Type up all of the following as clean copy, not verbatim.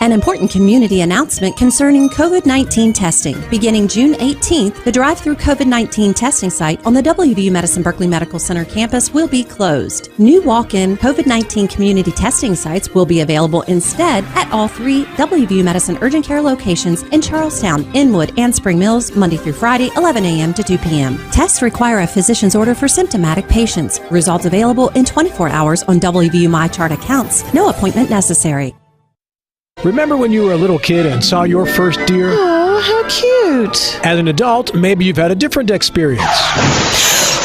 An important community announcement concerning COVID-19 testing. Beginning June 18th, the drive-through COVID-19 testing site on the WVU Medicine Berkeley Medical Center campus will be closed. New walk-in COVID-19 community testing sites will be available instead at all 3 WVU Medicine urgent care locations in Charlestown, Inwood, and Spring Mills, Monday through Friday, 11 a.m. to 2 p.m. Tests require a physician's order for symptomatic patients. Results available in 24 hours on WVU MyChart accounts. No appointment necessary. Remember when you were a little kid and saw your first deer? Oh, how cute. As an adult, maybe you've had a different experience.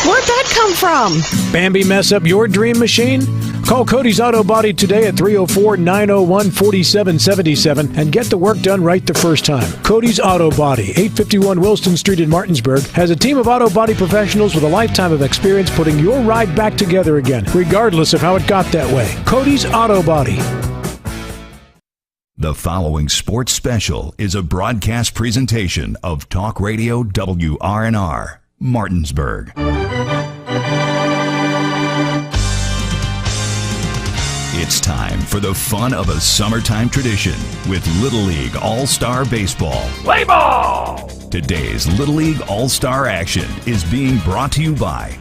Where'd that come from? Bambi mess up your dream machine? Call Cody's Auto Body today at 304-901-4777 and get the work done right the first time. Cody's Auto Body, 851 Wilston Street in Martinsburg, has a team of auto body professionals with a lifetime of experience putting your ride back together again, regardless of how it got that way. Cody's Auto Body. The following sports special is a broadcast presentation of Talk Radio WRNR, Martinsburg. It's time for the fun of a summertime tradition with Little League All-Star Baseball. Play ball! Today's Little League All-Star action is being brought to you by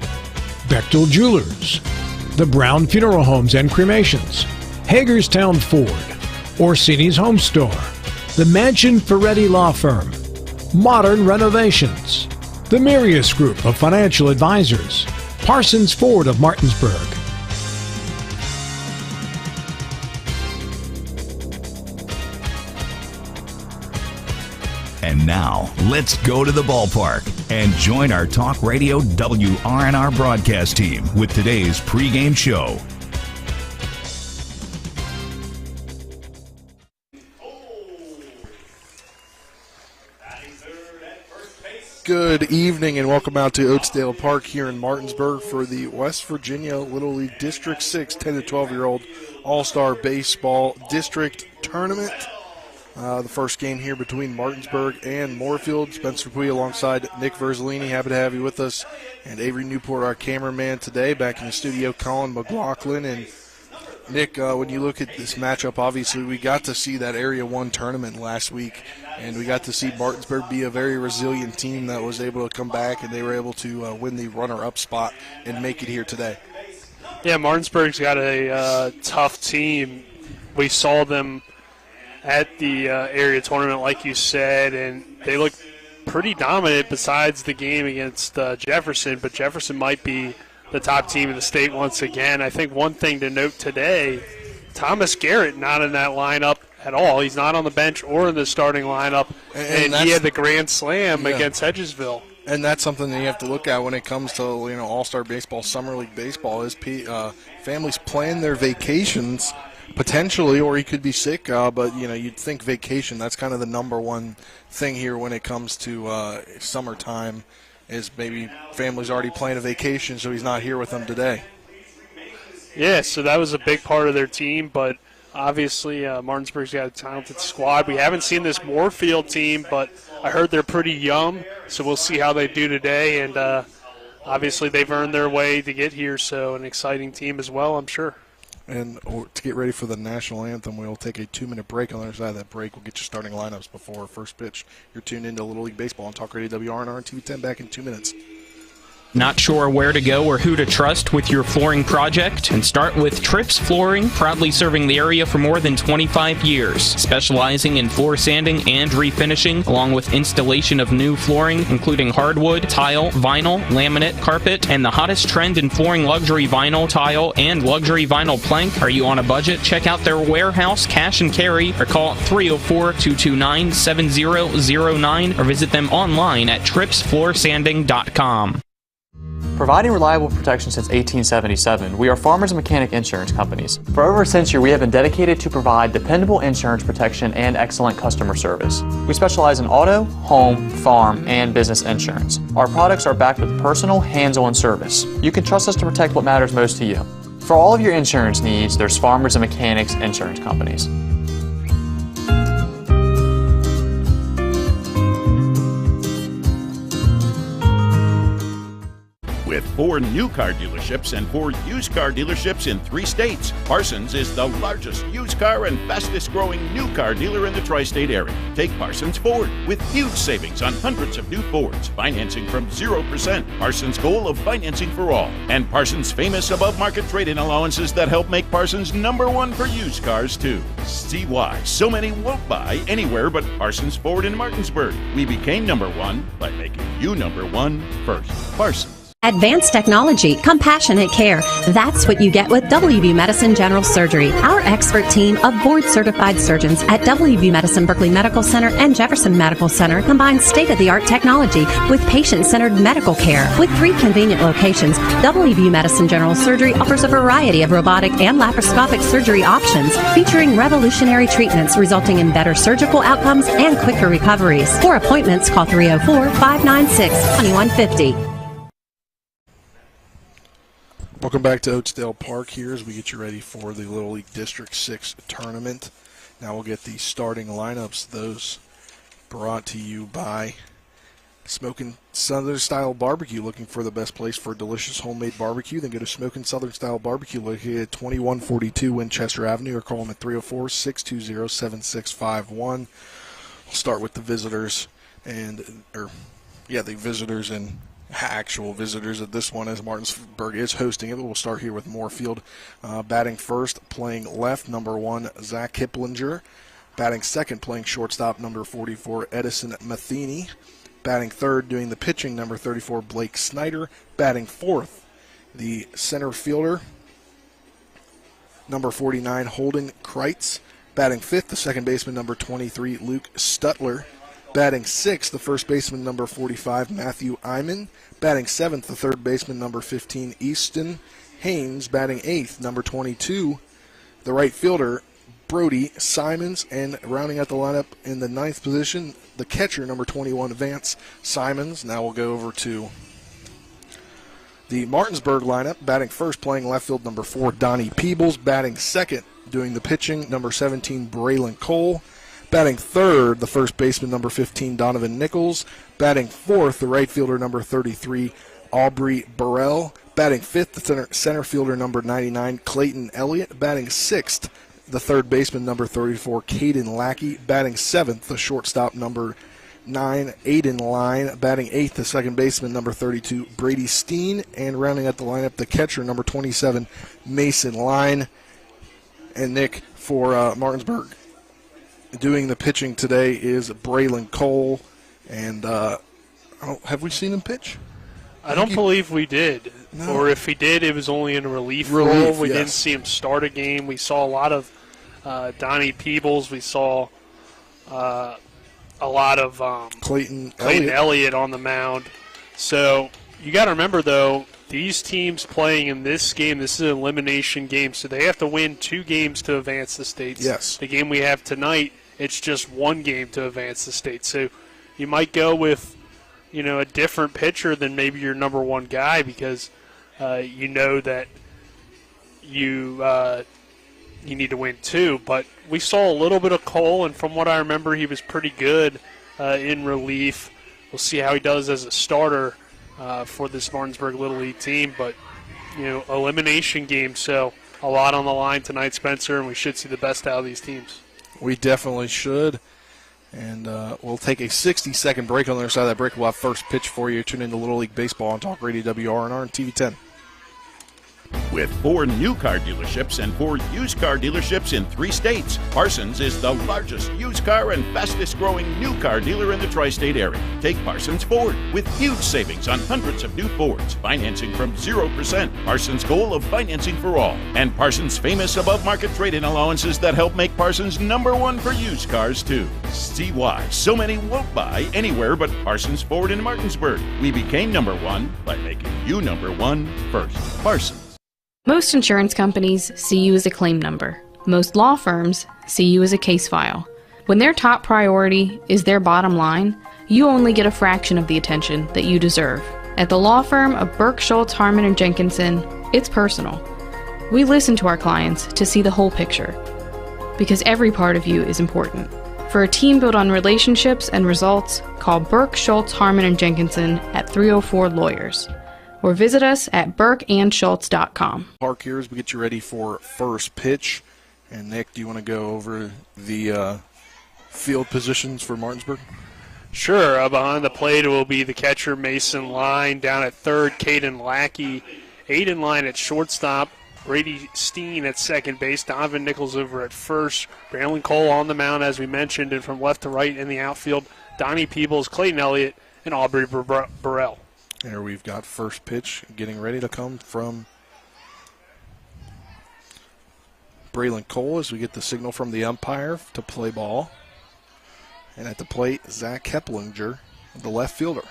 Bechtel Jewelers, the Brown Funeral Homes and Cremations, Hagerstown Ford, Orsini's Home Store, the Mansion Ferretti Law Firm, Modern Renovations, the Mirius Group of Financial Advisors, Parsons Ford of Martinsburg. And now, let's go to the ballpark and join our Talk Radio WRNR broadcast team with today's pregame show. Good evening and welcome out to Oatsdale Park here in Martinsburg for the West Virginia Little League District 6 10 to 12-year-old All-Star Baseball District Tournament. The first game here between Martinsburg and Moorefield. Spencer Pui alongside Nick Verzolini. Happy to have you with us. And Avery Newport, our cameraman today. Back in the studio, Colin McLaughlin. And Nick, when you look at this matchup, obviously we got to see that Area 1 tournament last week. And we got to see Martinsburg be a very resilient team that was able to come back, and they were able to win the runner-up spot and make it here today. Yeah, Martinsburg's got a tough team. We saw them at the area tournament, like you said, and they look pretty dominant besides the game against Jefferson, but Jefferson might be the top team in the state once again. I think one thing to note today, Thomas Garrett not in that lineup at all. He's not on the bench or in the starting lineup, and he had the grand slam against Hedgesville. And that's something that you have to look at when it comes to All-Star Baseball, Summer League Baseball, is families plan their vacations potentially, or he could be sick, but you'd think vacation, that's kind of the number one thing here when it comes to summertime, is maybe families already plan a vacation, so he's not here with them today. Yeah, so that was a big part of their team, but obviously Martinsburg's got a talented squad. We haven't seen this Moorefield team, but I heard they're pretty young, so we'll see how they do today, and obviously they've earned their way to get here, so an exciting team as well, I'm sure. And to get ready for the national anthem, we'll take a 2-minute break. On the other side of that break, we'll get your starting lineups before first pitch. You're tuned into Little League Baseball on Talk Radio WRNR and TV 10 back in 2 minutes. Not sure where to go or who to trust with your flooring project? And start with Trips Flooring, proudly serving the area for more than 25 years, specializing in floor sanding and refinishing, along with installation of new flooring, including hardwood, tile, vinyl, laminate, carpet, and the hottest trend in flooring, luxury vinyl, tile, and luxury vinyl plank. Are you on a budget? Check out their warehouse, cash and carry, or call 304-229-7009, or visit them online at tripsfloorsanding.com. Providing reliable protection since 1877, we are Farmers and Mechanic Insurance Companies. For over a century, we have been dedicated to provide dependable insurance protection and excellent customer service. We specialize in auto, home, farm, and business insurance. Our products are backed with personal, hands-on service. You can trust us to protect what matters most to you. For all of your insurance needs, there's Farmers and Mechanics Insurance Companies. With 4 new car dealerships and 4 used car dealerships in 3 states, Parsons is the largest used car and fastest growing new car dealer in the tri-state area. Take Parsons Ford with huge savings on hundreds of new Fords, financing from 0%. Parsons' goal of financing for all. And Parsons' famous above-market trade-in allowances that help make Parsons #1 for used cars, too. See why so many won't buy anywhere but Parsons Ford in Martinsburg. We became #1 by making you #1 first. Parsons. Advanced technology, compassionate care. That's what you get with WVU Medicine General Surgery. Our expert team of board-certified surgeons at WVU Medicine Berkeley Medical Center and Jefferson Medical Center combines state-of-the-art technology with patient-centered medical care. With 3 convenient locations, WVU Medicine General Surgery offers a variety of robotic and laparoscopic surgery options featuring revolutionary treatments resulting in better surgical outcomes and quicker recoveries. For appointments, call 304-596-2150. Welcome back to Oatsdale Park here as we get you ready for the Little League District 6 tournament. Now we'll get the starting lineups. Those brought to you by Smokin' Southern Style Barbecue. Looking for the best place for delicious homemade barbecue? Then go to Smokin' Southern Style Barbecue located at 2142 Winchester Avenue or call them at 304-620-7651. We'll start with the visitors the visitors and actual visitors at this one as Martinsburg is hosting it. We'll start here with Moorefield batting first, playing left, #1, Zach Kiplinger. Batting second, playing shortstop, #44, Edison Matheny. Batting third, doing the pitching, #34, Blake Snyder. Batting fourth, the center fielder, #49, Holden Kreitz. Batting fifth, the second baseman, #23, Luke Stutler. Batting sixth, the first baseman, #45, Matthew Iman. Batting seventh, the third baseman, #15, Easton Haynes. Batting eighth, #22, the right fielder, Brody Simons. And rounding out the lineup in the ninth position, the catcher, #21, Vance Simons. Now we'll go over to the Martinsburg lineup. Batting first, playing left field, #4, Donnie Peebles. Batting second, doing the pitching, #17, Braylon Cole. Batting third, the first baseman, #15, Donovan Nichols. Batting fourth, the right fielder, #33, Aubrey Burrell. Batting fifth, the center fielder, #99, Clayton Elliott. Batting sixth, the third baseman, #34, Caden Lackey. Batting seventh, the shortstop, #9, Aiden Line. Batting eighth, the second baseman, #32, Brady Steen. And rounding out the lineup, the catcher, #27, Mason Line. And Nick, for Martinsburg, doing the pitching today is Braylon Cole. And have we seen him pitch? I don't believe we did. No. Or if he did, it was only in a relief role. We didn't see him start a game. We saw a lot of Donnie Peebles. We saw a lot of Clayton Elliott on the mound. So you got to remember, though, these teams playing in this game, this is an elimination game, so they have to win 2 games to advance the states. Yes. The game we have tonight, it's just 1 game to advance the state. So you might go with, a different pitcher than maybe your #1 guy because you know that you need to win 2. But we saw a little bit of Cole, and from what I remember, he was pretty good in relief. We'll see how he does as a starter for this Martinsburg Little League team. But, elimination game, so a lot on the line tonight, Spencer, and we should see the best out of these teams. We definitely should. And we'll take a 60-second break. On the other side of that break, we'll have first pitch for you. Tune into Little League Baseball on Talk Radio WRNR and TV 10. With 4 new car dealerships and 4 used car dealerships in 3 states, Parsons is the largest used car and fastest growing new car dealer in the tri-state area. Take Parsons Ford with huge savings on hundreds of new Fords, financing from 0%. Parsons' goal of financing for all. And Parsons' famous above-market trade-in allowances that help make Parsons #1 for used cars, too. See why so many won't buy anywhere but Parsons Ford in Martinsburg. We became #1 by making you #1 first. Parsons. Most insurance companies see you as a claim number. Most law firms see you as a case file. When their top priority is their bottom line, you only get a fraction of the attention that you deserve. At the law firm of Burke, Schultz, Harmon & Jenkinson, it's personal. We listen to our clients to see the whole picture, because every part of you is important. For a team built on relationships and results, call Burke, Schultz, Harmon & Jenkinson at 304 Lawyers. or visit us at burkeandschultz.com. Park here as we get you ready for first pitch. And Nick, do you want to go over the field positions for Martinsburg? Sure. Behind the plate will be the catcher, Mason Line. Down at third, Caden Lackey. Aiden Line at shortstop. Brady Steen at second base. Donovan Nichols over at first. Braylon Cole on the mound, as we mentioned. And from left to right in the outfield, Donnie Peebles, Clayton Elliott, and Aubrey Burrell. There we've got first pitch getting ready to come from Braylon Cole as we get the signal from the umpire to play ball. And at the plate, Zach Keplinger, the left fielder.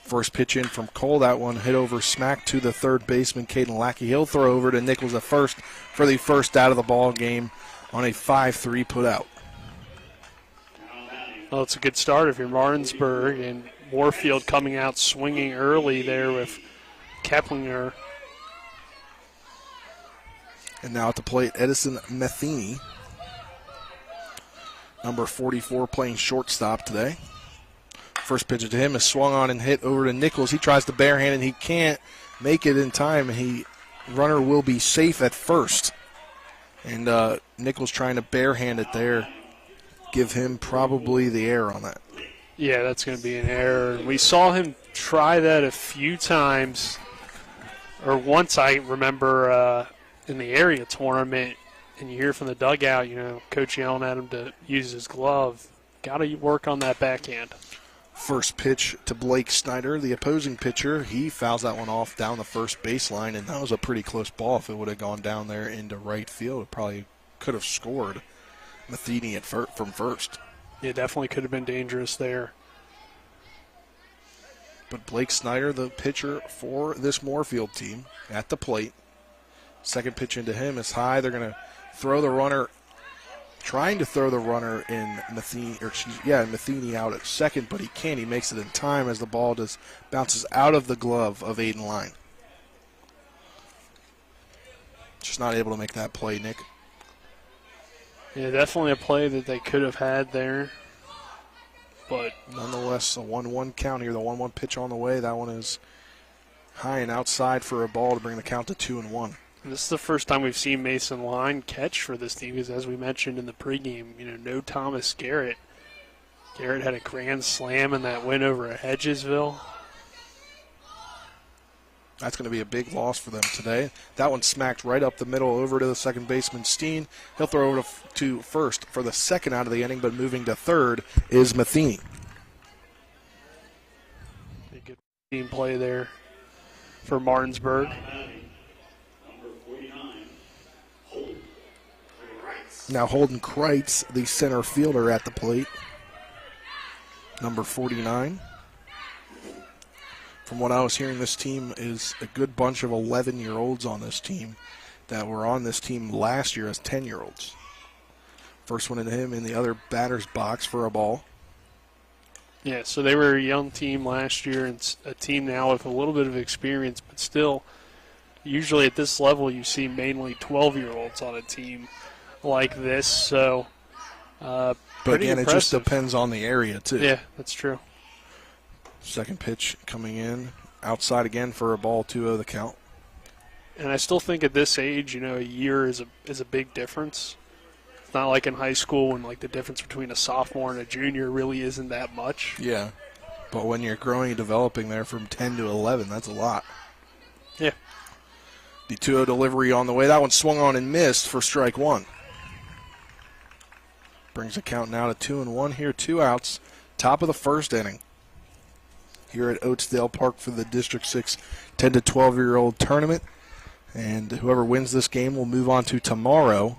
First pitch in from Cole. That one hit over smack to the third baseman, Caden Lackey. He'll throw over to Nichols at first for the first out of the ball game on a 5-3 put out. Well, it's a good start if you're Martinsburg, and Moorefield coming out swinging early there with Keplinger. And now at the plate, Edison Matheny, number 44, playing shortstop today. First pitch to him is swung on and hit over to Nichols. He tries to barehand, and he can't make it in time. Runner will be safe at first. And Nichols trying to barehand it there. Give him probably the error on that. Yeah, that's going to be an error. We saw him try that a few times, or once I remember in the area tournament, and you hear from the dugout, coach yelling at him to use his glove. Got to work on that backhand. First pitch to Blake Snyder, the opposing pitcher. He fouls that one off down the first baseline, and that was a pretty close ball. If it would have gone down there into right field, it probably could have scored Matheny from first. Yeah, definitely could have been dangerous there. But Blake Snyder, the pitcher for this Moorefield team, at the plate. Second pitch into him is high. They're going to throw the runner, trying to throw the runner in Matheny out at second, but he can't. He makes it in time as the ball just bounces out of the glove of Aiden Line. Just not able to make that play, Nick. Yeah, definitely a play that they could have had there. But nonetheless, a 1-1 count here. The 1-1 pitch on the way. That one is high and outside for a ball to bring the count to 2-1. This is the first time we've seen Mason Line catch for this team, because as we mentioned in the pregame, no Thomas Garrett. Garrett had a grand slam in that win over at Hedgesville. That's going to be a big loss for them today. That one smacked right up the middle over to the second baseman, Steen. He'll throw over to first for the second out of the inning, but moving to third is Matheny. A good team play there for Martinsburg. Now Holden Kreitz, the center fielder at the plate, number 49. From what I was hearing, this team is a good bunch of 11-year-olds on this team that were on this team last year as 10-year-olds. First one into him in the other batter's box for a ball. Yeah, so they were a young team last year and a team now with a little bit of experience, but still, usually at this level you see mainly 12-year-olds on a team like this. So, but impressive. again, it just depends on the area, too. Yeah, that's true. Second pitch coming in, outside again for a ball, 2-0 the count. And I still think at this age, a year is a big difference. It's not like in high school when the difference between a sophomore and a junior really isn't that much. Yeah, but when you're growing and developing there from 10 to 11, that's a lot. Yeah. The 2-0 delivery on the way. That one swung on and missed for strike one. Brings the count now to 2-1 here, 2 outs, top of the first inning. Here at Oatsdale Park for the District 6 10 to 12-year-old tournament. And whoever wins this game will move on to tomorrow,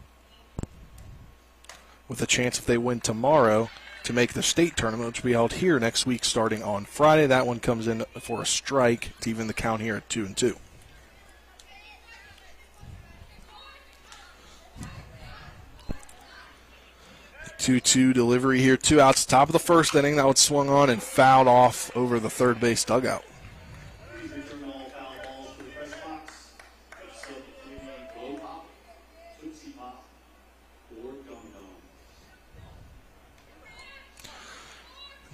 with a chance, if they win tomorrow, to make the state tournament, which will be held here next week starting on Friday. That one comes in for a strike to even the count here at 2-2. The 2-2 delivery here, 2 outs, top of the first inning. That one swung on and fouled off over the third base dugout.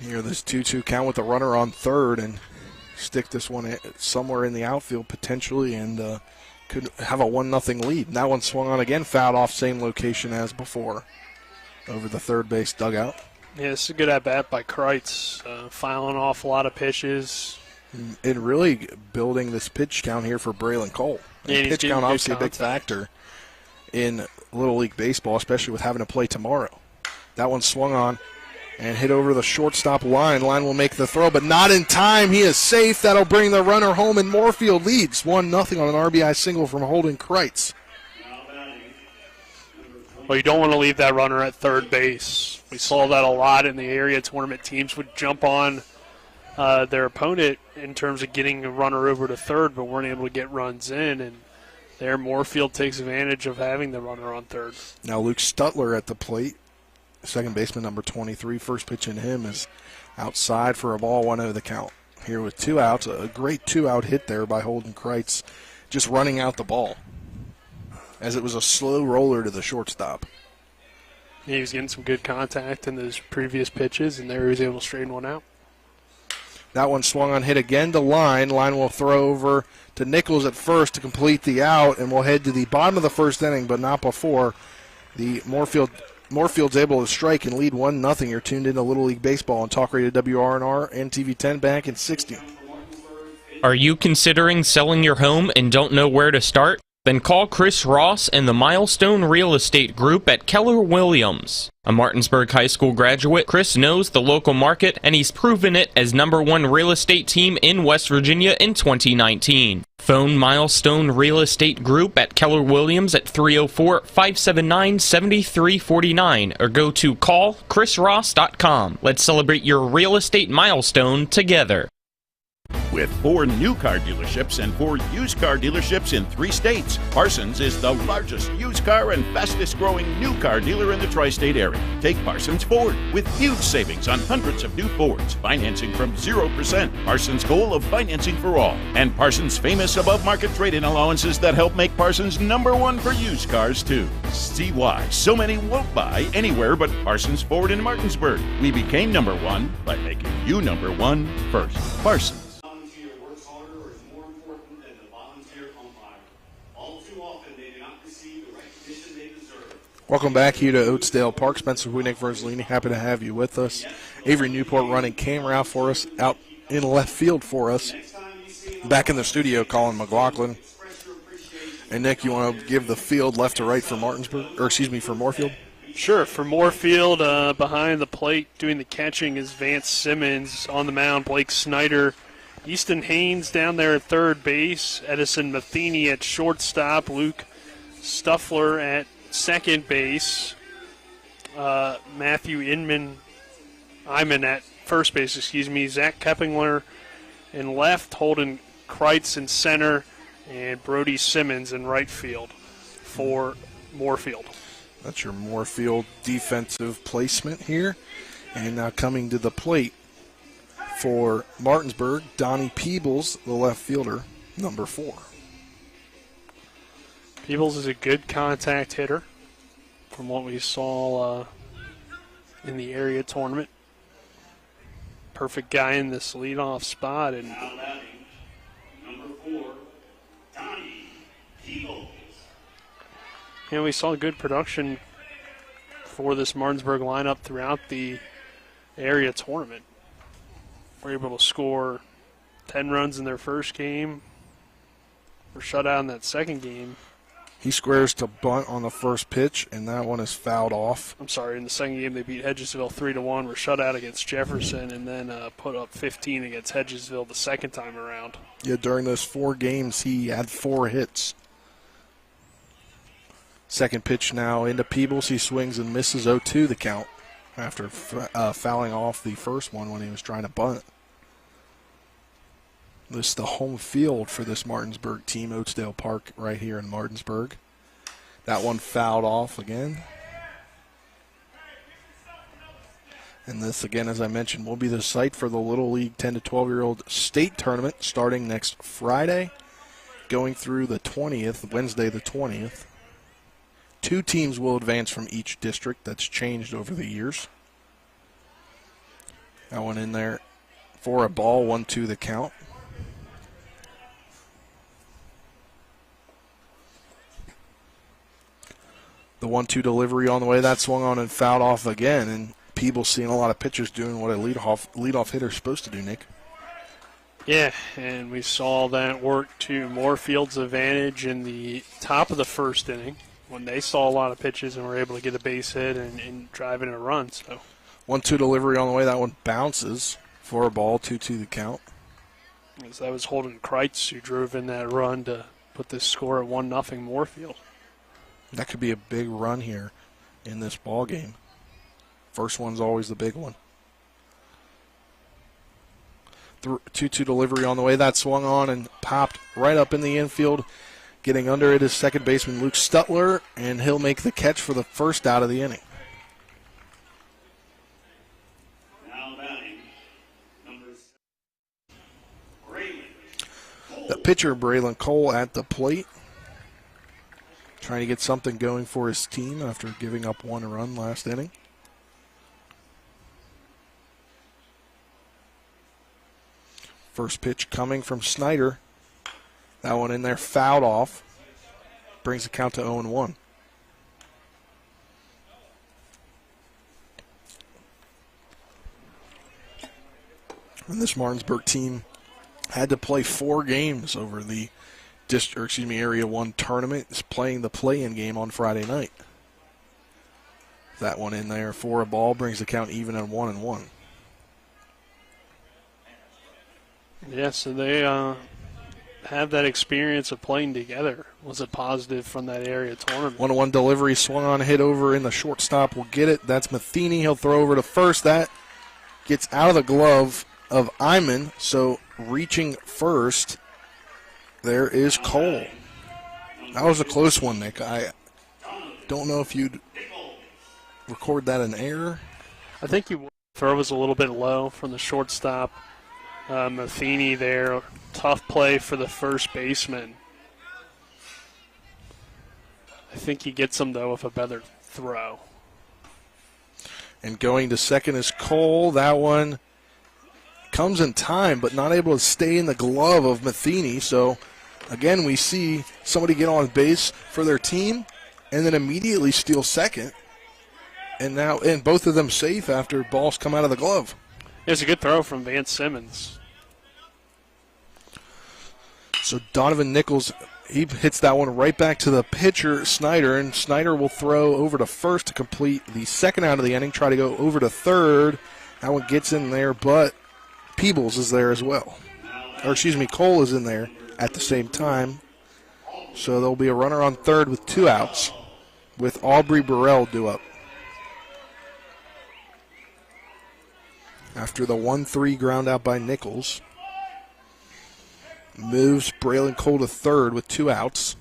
Here, this 2-2 count with the runner on third, and stick this one somewhere in the outfield potentially and could have a 1-0 lead. And that one swung on again, fouled off, same location as before, over the third base dugout. Yeah, it's a good at-bat by Kreitz, filing off a lot of pitches. And really building this pitch count here for Braylon Cole. Yeah, pitch count obviously a big factor in Little League Baseball, especially with having to play tomorrow. That one swung on and hit over the shortstop line. Line will make the throw, but not in time. He is safe. That'll bring the runner home, and Moorefield leads 1-0 on an RBI single from Holden Kreitz. Well, you don't want to leave that runner at third base. We saw that a lot in the area tournament. Teams would jump on their opponent in terms of getting a runner over to third, but weren't able to get runs in. And there, Moorefield takes advantage of having the runner on third. Now Luke Stutler at the plate, second baseman number 23. First pitch in him is outside for a ball, 1-0 the count. Here with 2 outs, a great 2-out hit there by Holden Kreitz, just running out the ball, as it was a slow roller to the shortstop. Yeah, he was getting some good contact in those previous pitches, and there he was able to straighten one out. That one swung on, hit again to Line. Line will throw over to Nichols at first to complete the out, and we'll head to the bottom of the first inning, but not before. The Moorefield's able to strike and lead 1-0. You're tuned into Little League Baseball on Talk Radio WRNR and TV 10 back in 60. Are you considering selling your home and don't know where to start? Then call Chris Ross and the Milestone Real Estate Group at Keller Williams. A Martinsburg High School graduate, Chris knows the local market, and he's proven it as #1 real estate team in West Virginia in 2019. Phone Milestone Real Estate Group at Keller Williams at 304-579-7349 or go to callchrisross.com. Let's celebrate your real estate milestone together. With 4 new car dealerships and 4 used car dealerships in 3 states, Parsons is the largest used car and fastest growing new car dealer in the tri-state area. Take Parsons Ford with huge savings on hundreds of new Fords, financing from 0%, Parsons' goal of financing for all, and Parsons' famous above-market trade-in allowances that help make Parsons #1 for used cars too. See why so many won't buy anywhere but Parsons Ford in Martinsburg. We became #1 by making you #1 first. Parsons. Welcome back here to Oatsdale Park. Spencer Nick Verzolini, happy to have you with us. Avery Newport running camera out for us, out in left field for us. Back in the studio, Colin McLaughlin. And Nick, you want to give the field left to right for for Moorefield? Sure. For Moorefield, behind the plate doing the catching is Vance Simmons. On the mound, Blake Snyder. Easton Haynes down there at third base. Edison Matheny at shortstop. Luke Stuffler at second base. Matthew Inman at first base, Zach Keppingler in left, Holden Kreitz in center, and Brody Simmons in right field for Moorefield. That's your Moorefield defensive placement here. And now coming to the plate for Martinsburg, Donnie Peebles, the left fielder, #4. Peebles is a good contact hitter from what we saw in the area tournament. Perfect guy in this leadoff spot. And now batting, #4, Donnie Peebles. And we saw good production for this Martinsburg lineup throughout the area tournament. We're able to score 10 runs in their first game. We're shut out in that second game. He squares to bunt on the first pitch, and that one is fouled off. I'm sorry, in the second game they beat Hedgesville 3-1. We're shut out against Jefferson and then put up 15 against Hedgesville the second time around. Yeah, during those 4 games he had 4 hits. Second pitch now into Peebles. He swings and misses 0-2 the count after fouling off the first one when he was trying to bunt. This is the home field for this Martinsburg team, Oatsdale Park right here in Martinsburg. That one fouled off again. And this, again, as I mentioned, will be the site for the Little League 10 to 12-year-old state tournament starting next Friday, going through the 20th, Wednesday the 20th. 2 teams will advance from each district. That's changed over the years. That one in there for a ball, 1-2 the count. 1-2 delivery on the way. That swung on and fouled off again. And Peebles seeing a lot of pitchers doing what a leadoff hitter's supposed to do, Nick. Yeah, and we saw that work to Moorefield's advantage in the top of the first inning when they saw a lot of pitches and were able to get a base hit and drive in a run. So 1-2 delivery on the way. That one bounces for a ball, 2-2 the count. So that was Holden Kreitz who drove in that run to put this score at 1-0 Moorefield. That could be a big run here in this ball game. First one's always the big one. 2-2 delivery on the way. That swung on and popped right up in the infield. Getting under it is second baseman Luke Stutler, and he'll make the catch for the first out of the inning. Now batting, number 7, Braylon. The pitcher, Braylon Cole, at the plate. Trying to get something going for his team after giving up one run last inning. First pitch coming from Snyder. That one in there fouled off. Brings the count to 0-1. And this Martinsburg team had to play 4 games over the Area 1 tournament. Is playing the play-in game on Friday night. That one in there for a ball brings the count even at 1-1. Yeah, so they have that experience of playing together. Was a positive from that area tournament. 1-1 delivery, swung on, hit over in the shortstop. Will get it. That's Matheny. He'll throw over to first. That gets out of the glove of Iman. So reaching first, there is Cole. That was a close one, Nick. I don't know if you'd record that an error. I think you throw was a little bit low from the shortstop. Matheny there, tough play for the first baseman. I think he gets him, though, with a better throw. And going to second is Cole. That one comes in time, but not able to stay in the glove of Matheny. So, again, we see somebody get on base for their team and then immediately steal second. And both of them safe after balls come out of the glove. It's a good throw from Vance Simmons. So Donovan Nichols, he hits that one right back to the pitcher, Snyder, and Snyder will throw over to first to complete the second out of the inning, try to go over to third. That one gets in there, but Peebles is there as well. Cole is in there at the same time. So there'll be a runner on third with 2 outs, with Aubrey Burrell due up. After the 1-3 ground out by Nichols. Moves Braylon Cole to third with 2 outs.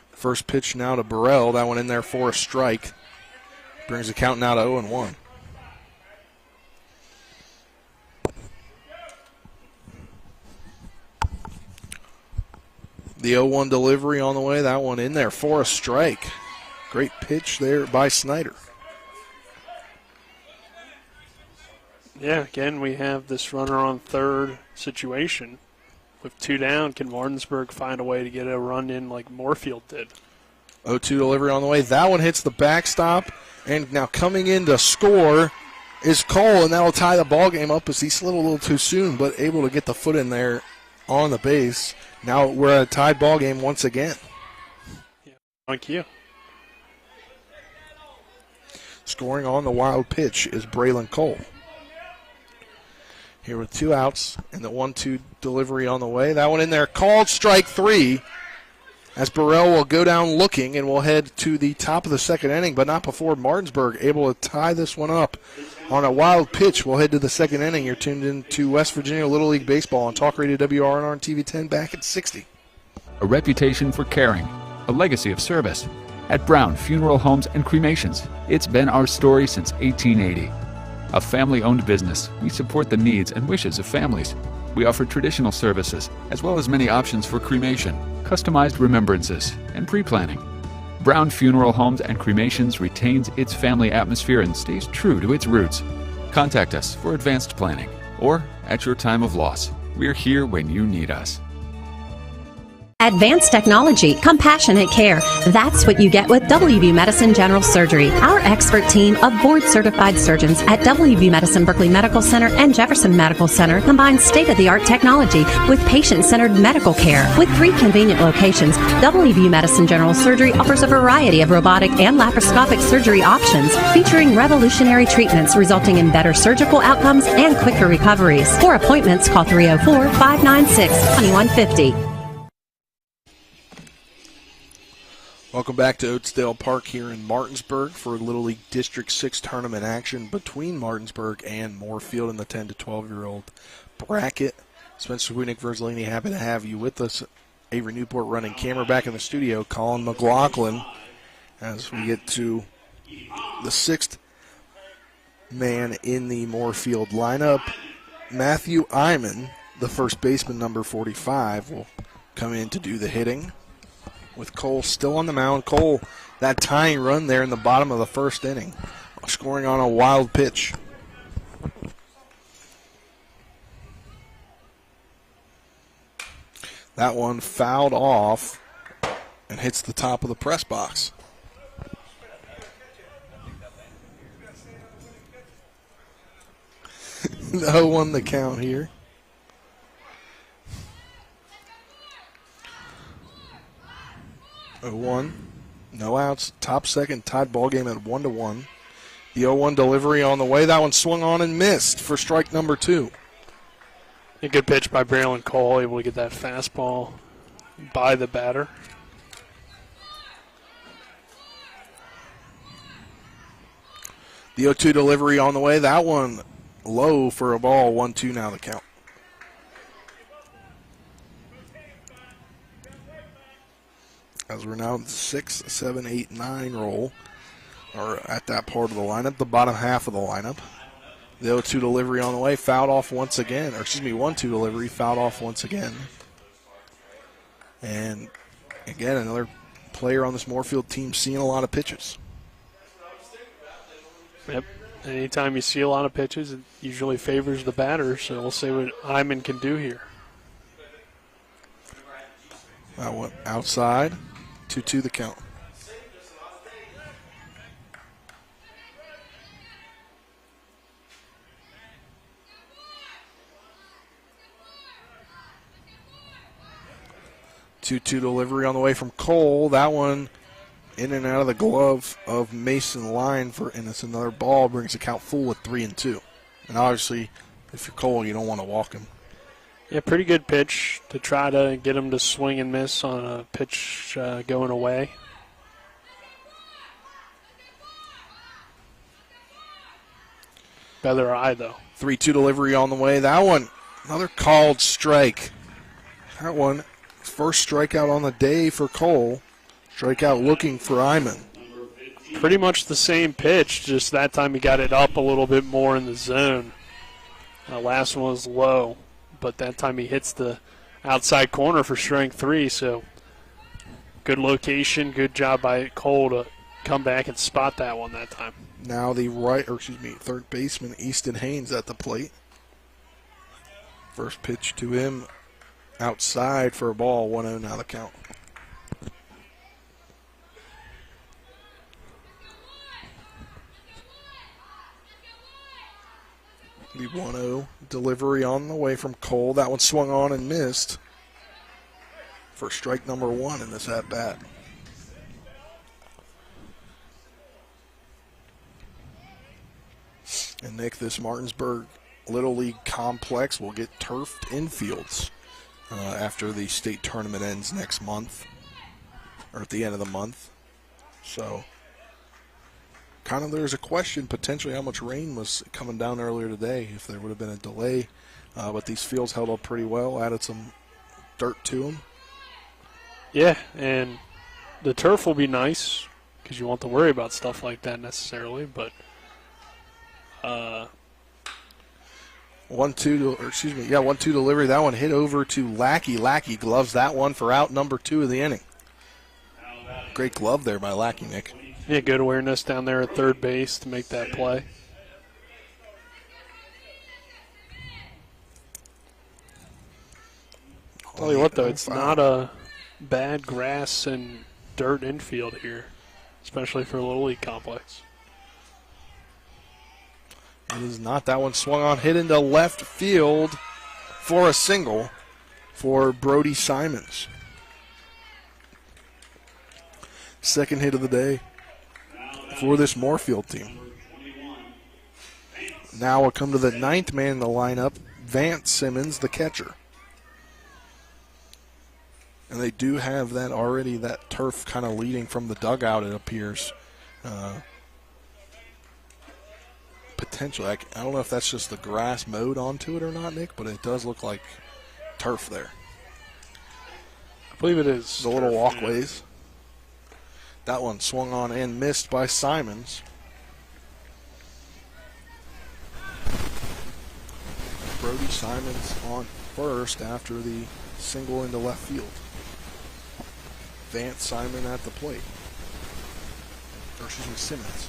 First pitch now to Burrell. That one in there for a strike. Brings the count now to 0-1. The 0-1 delivery on the way. That one in there for a strike. Great pitch there by Snyder. Yeah, again, we have this runner on third situation. With 2 down, can Martinsburg find a way to get a run in like Moorefield did? 0-2 delivery on the way. That one hits the backstop. And now coming in to score is Cole, and that will tie the ball game up as he slid a little too soon, but able to get the foot in there on the base. Now we're at a tied ball game once again. Yeah, thank you. Scoring on the wild pitch is Braylon Cole. Here with 2 outs and the 1-2 delivery on the way. That one in there called strike 3 as Burrell will go down looking and will head to the top of the second inning, but not before Martinsburg able to tie this one up on a wild pitch. We'll head to the second inning. You're tuned in to West Virginia Little League Baseball on Talk Radio WRNR and TV 10 back at 60. A reputation for caring, a legacy of service. At Brown Funeral Homes and Cremations, it's been our story since 1880. A family-owned business, we support the needs and wishes of families. We offer traditional services, as well as many options for cremation, customized remembrances, and pre-planning. Brown Funeral Homes and Cremations retains its family atmosphere and stays true to its roots. Contact us for advanced planning, or at your time of loss. We're here when you need us. Advanced technology, compassionate care. That's what you get with WVU Medicine General Surgery. Our expert team of board-certified surgeons at WVU Medicine Berkeley Medical Center and Jefferson Medical Center combines state-of-the-art technology with patient-centered medical care. With 3 convenient locations, WVU Medicine General Surgery offers a variety of robotic and laparoscopic surgery options featuring revolutionary treatments resulting in better surgical outcomes and quicker recoveries. For appointments, call 304-596-2150. Welcome back to Oatsdale Park here in Martinsburg for Little League District 6 tournament action between Martinsburg and Moorefield in the 10 to 12-year-old bracket. Spencer Winick, Verzolini, happy to have you with us. Avery Newport running camera back in the studio. Colin McLaughlin as we get to the 6th man in the Moorefield lineup. Matthew Iman, the first baseman, number 45, will come in to do the hitting. With Cole still on the mound. Cole, that tying run there in the bottom of the first inning, scoring on a wild pitch. That one fouled off and hits the top of the press box. No one the count here. 0-1, no outs, top second, tied ball game at 1-1. The 0-1 delivery on the way. That one swung on and missed for strike number 2. A good pitch by Braylon Cole, able to get that fastball by the batter. The 0-2 delivery on the way. That one low for a ball. 1-2 now the count. As we're now in the 6, 7, 8, 9 roll, or at that part of the lineup, the bottom half of the lineup. The 0-2 delivery on the way, fouled off once again, or excuse me, 1-2 delivery, fouled off once again. And again, another player on this Moorefield team seeing a lot of pitches. Yep. Anytime you see a lot of pitches, it usually favors the batter, so we'll see what Iman can do here. That went outside. 2-2 the count. Delivery on the way from Cole. That one in and out of the glove of Mason Line and it's another ball. Brings the count full with 3-2. And obviously, if you're Cole, you don't want to walk him. Yeah, pretty good pitch to try to get him to swing and miss on a pitch going away. Better eye, though. 3-2 delivery on the way. That one, another called strike. That one, first strikeout on the day for Cole. Strikeout looking for Iman. Pretty much the same pitch, just that time he got it up a little bit more in the zone. Last one was low, but that time he hits the outside corner for strike 3, so good location, good job by Cole to come back and spot that one that time. Now the third baseman Easton Haynes at the plate. First pitch to him outside for a ball, 1-0 now the count. The 1-0 delivery on the way from Cole. That one swung on and missed for strike number 1 in this at-bat. And Nick, this Martinsburg Little League complex will get turfed infields after the state tournament ends next month, or at the end of the month. So kind of there's a question potentially how much rain was coming down earlier today, if there would have been a delay. But these fields held up pretty well, added some dirt to them. Yeah, and the turf will be nice because you won't have to worry about stuff like that necessarily, but 1-2 delivery. That one hit over to Lackey. Lackey gloves that one for out number 2 of the inning. Great glove there by Lackey, Nick. Yeah, good awareness down there at third base to make that play. Tell you what, though, it's not a bad grass and dirt infield here, especially for a Little League complex. It is not. That one swung on, hit into left field for a single for Brody Simons. Second hit of the day for this Moorefield team. Now we'll come to the ninth man in the lineup, Vance Simmons, the catcher. And they do have that already, that turf kind of leading from the dugout, it appears. Potentially, I don't know if that's just the grass mowed onto it or not, Nick, but it does look like turf there. I believe it is. The little walkways. That one swung on and missed by Simons. Brody Simons on first after the single into left field. Vance Simon at the plate. Or excuse me, Simmons.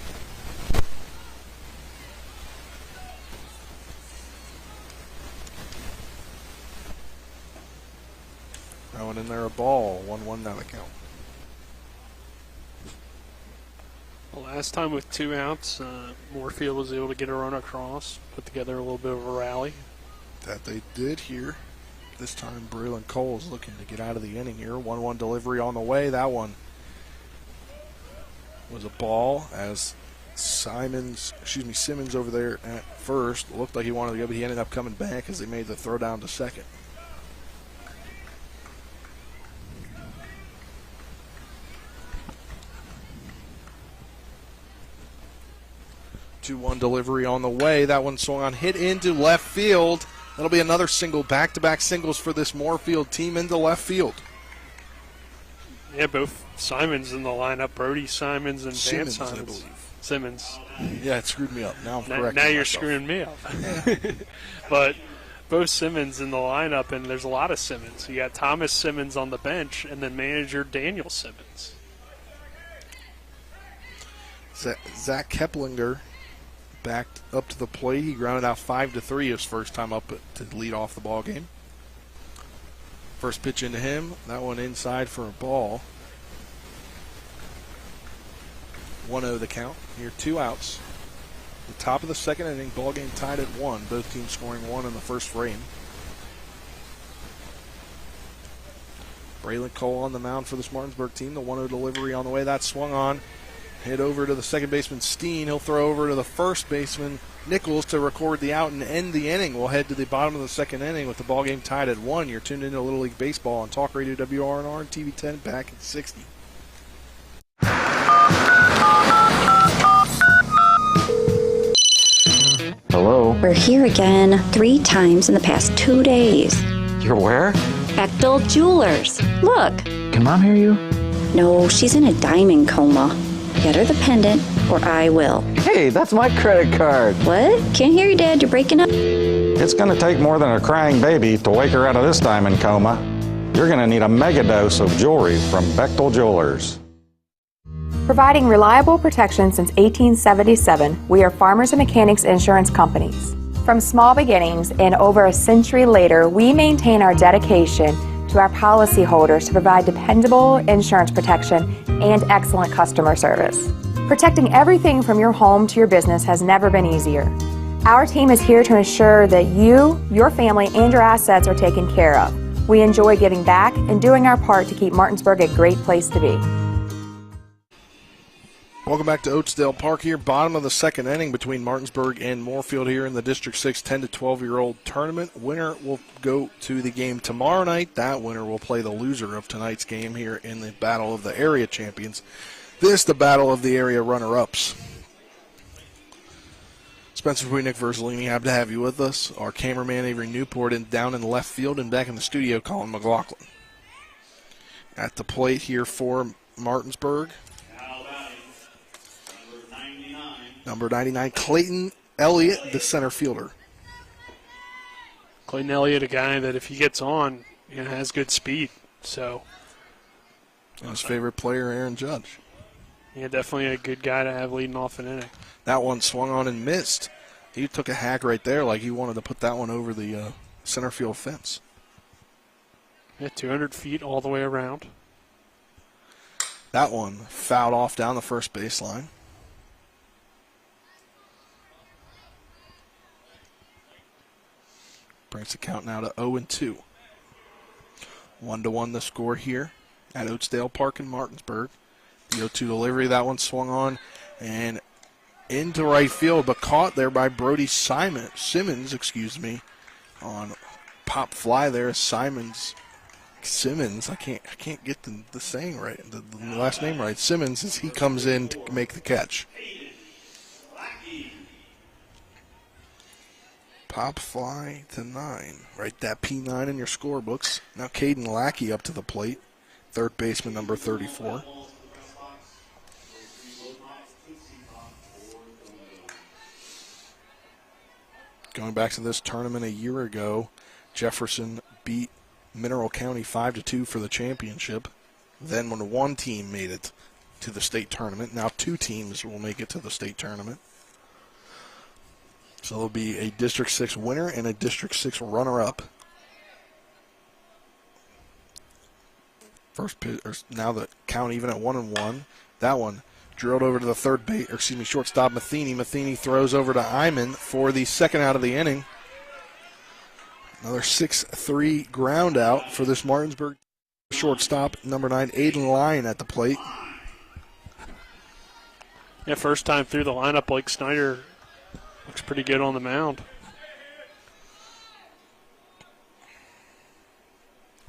That one in there, a ball. 1-1 now the count. Well, last time with 2 outs, Moorefield was able to get a run across, put together a little bit of a rally. That they did here. This time, Braylon Cole is looking to get out of the inning here. 1-1 delivery on the way. That one was a ball as Simmons over there at first. Looked like he wanted to go, but he ended up coming back as they made the throw down to second. Two-one delivery on the way. That one swung on, hit into left field. That'll be another single, back-to-back singles for this Moorefield team into left field. Yeah, both Simons in the lineup, Brody Simons and Simmons, Vance Simons. I believe. Simmons. Yeah, it screwed me up. Now I'm correcting Now you're myself. screwing me up. But both Simmons in the lineup, and there's a lot of Simmons. You got Thomas Simmons on the bench, and then manager Daniel Simmons. Zach Keplinger backed up to the plate. He grounded out 5-3 his first time up to lead off the ball game. First pitch into him. That one inside for a ball. 1-0 the count. Here, 2 outs. The top of the second inning, ball game tied at 1. Both teams scoring 1 in the first frame. Braylon Cole on the mound for this Martinsburg team. The 1-0 delivery on the way. That swung on. Hit over to the second baseman, Steen. He'll throw over to the first baseman, Nichols, to record the out and end the inning. We'll head to the bottom of the second inning with the ball game tied at 1. You're tuned into Little League Baseball on Talk Radio WRNR and TV 10 back at 60. Hello? We're here again 3 times in the past 2 days. You're where? Bechtel Jewelers. Look. Can Mom hear you? No, she's in a diamond coma. Get her the pendant, or I will. Hey, that's my credit card. What? Can't hear you, Dad. You're breaking up. It's going to take more than a crying baby to wake her out of this diamond coma. You're going to need a mega dose of jewelry from Bechtel Jewelers. Providing reliable protection since 1877, we are Farmers and Mechanics Insurance Companies. From small beginnings and over a century later, we maintain our dedication to our policyholders to provide dependable insurance protection and excellent customer service. Protecting everything from your home to your business has never been easier. Our team is here to ensure that you, your family, and your assets are taken care of. We enjoy giving back and doing our part to keep Martinsburg a great place to be. Welcome back to Oatsdale Park here. Bottom of the second inning between Martinsburg and Moorefield here in the District 6 10 to 12-year-old tournament. Winner will go to the game tomorrow night. That winner will play the loser of tonight's game here in the Battle of the Area Champions. This, the Battle of the Area Runner-Ups. Spencer Pui, Nick Verzolini, happy to have you with us. Our cameraman, Avery Newport, down in left field, and back in the studio, Colin McLaughlin. At the plate here for Martinsburg. Number 99, Clayton Elliott, the center fielder. Clayton Elliott, a guy that if he gets on, has good speed. So, and his favorite player, Aaron Judge. Yeah, definitely a good guy to have leading off an inning. That one swung on and missed. He took a hack right there like he wanted to put that one over the center field fence. Yeah, 200 feet all the way around. That one fouled off down the first baseline. Brings the count now to 0-2. 1-1 the score here at Oatsdale Park in Martinsburg. The 0-2 delivery, that one swung on and into right field, but caught there by Brody Simmons, on pop fly there. Simmons, I can't get the saying right, the last name right. Simmons, as he comes in to make the catch. Pop fly to 9. Write that P9 in your scorebooks. Now Caden Lackey up to the plate, third baseman number 34. Going back to this tournament a year ago, Jefferson beat Mineral County 5-2 for the championship. Then when one team made it to the state tournament, now 2 teams will make it to the state tournament. So there'll be a District 6 winner and a District 6 runner-up. First pitch, now the count even at 1-1. That one drilled over to the shortstop Matheny. Matheny throws over to Iman for the second out of the inning. Another 6-3 ground out for this Martinsburg shortstop, number 9, Aiden Lyon at the plate. Yeah, first time through the lineup, Blake Snyder looks pretty good on the mound.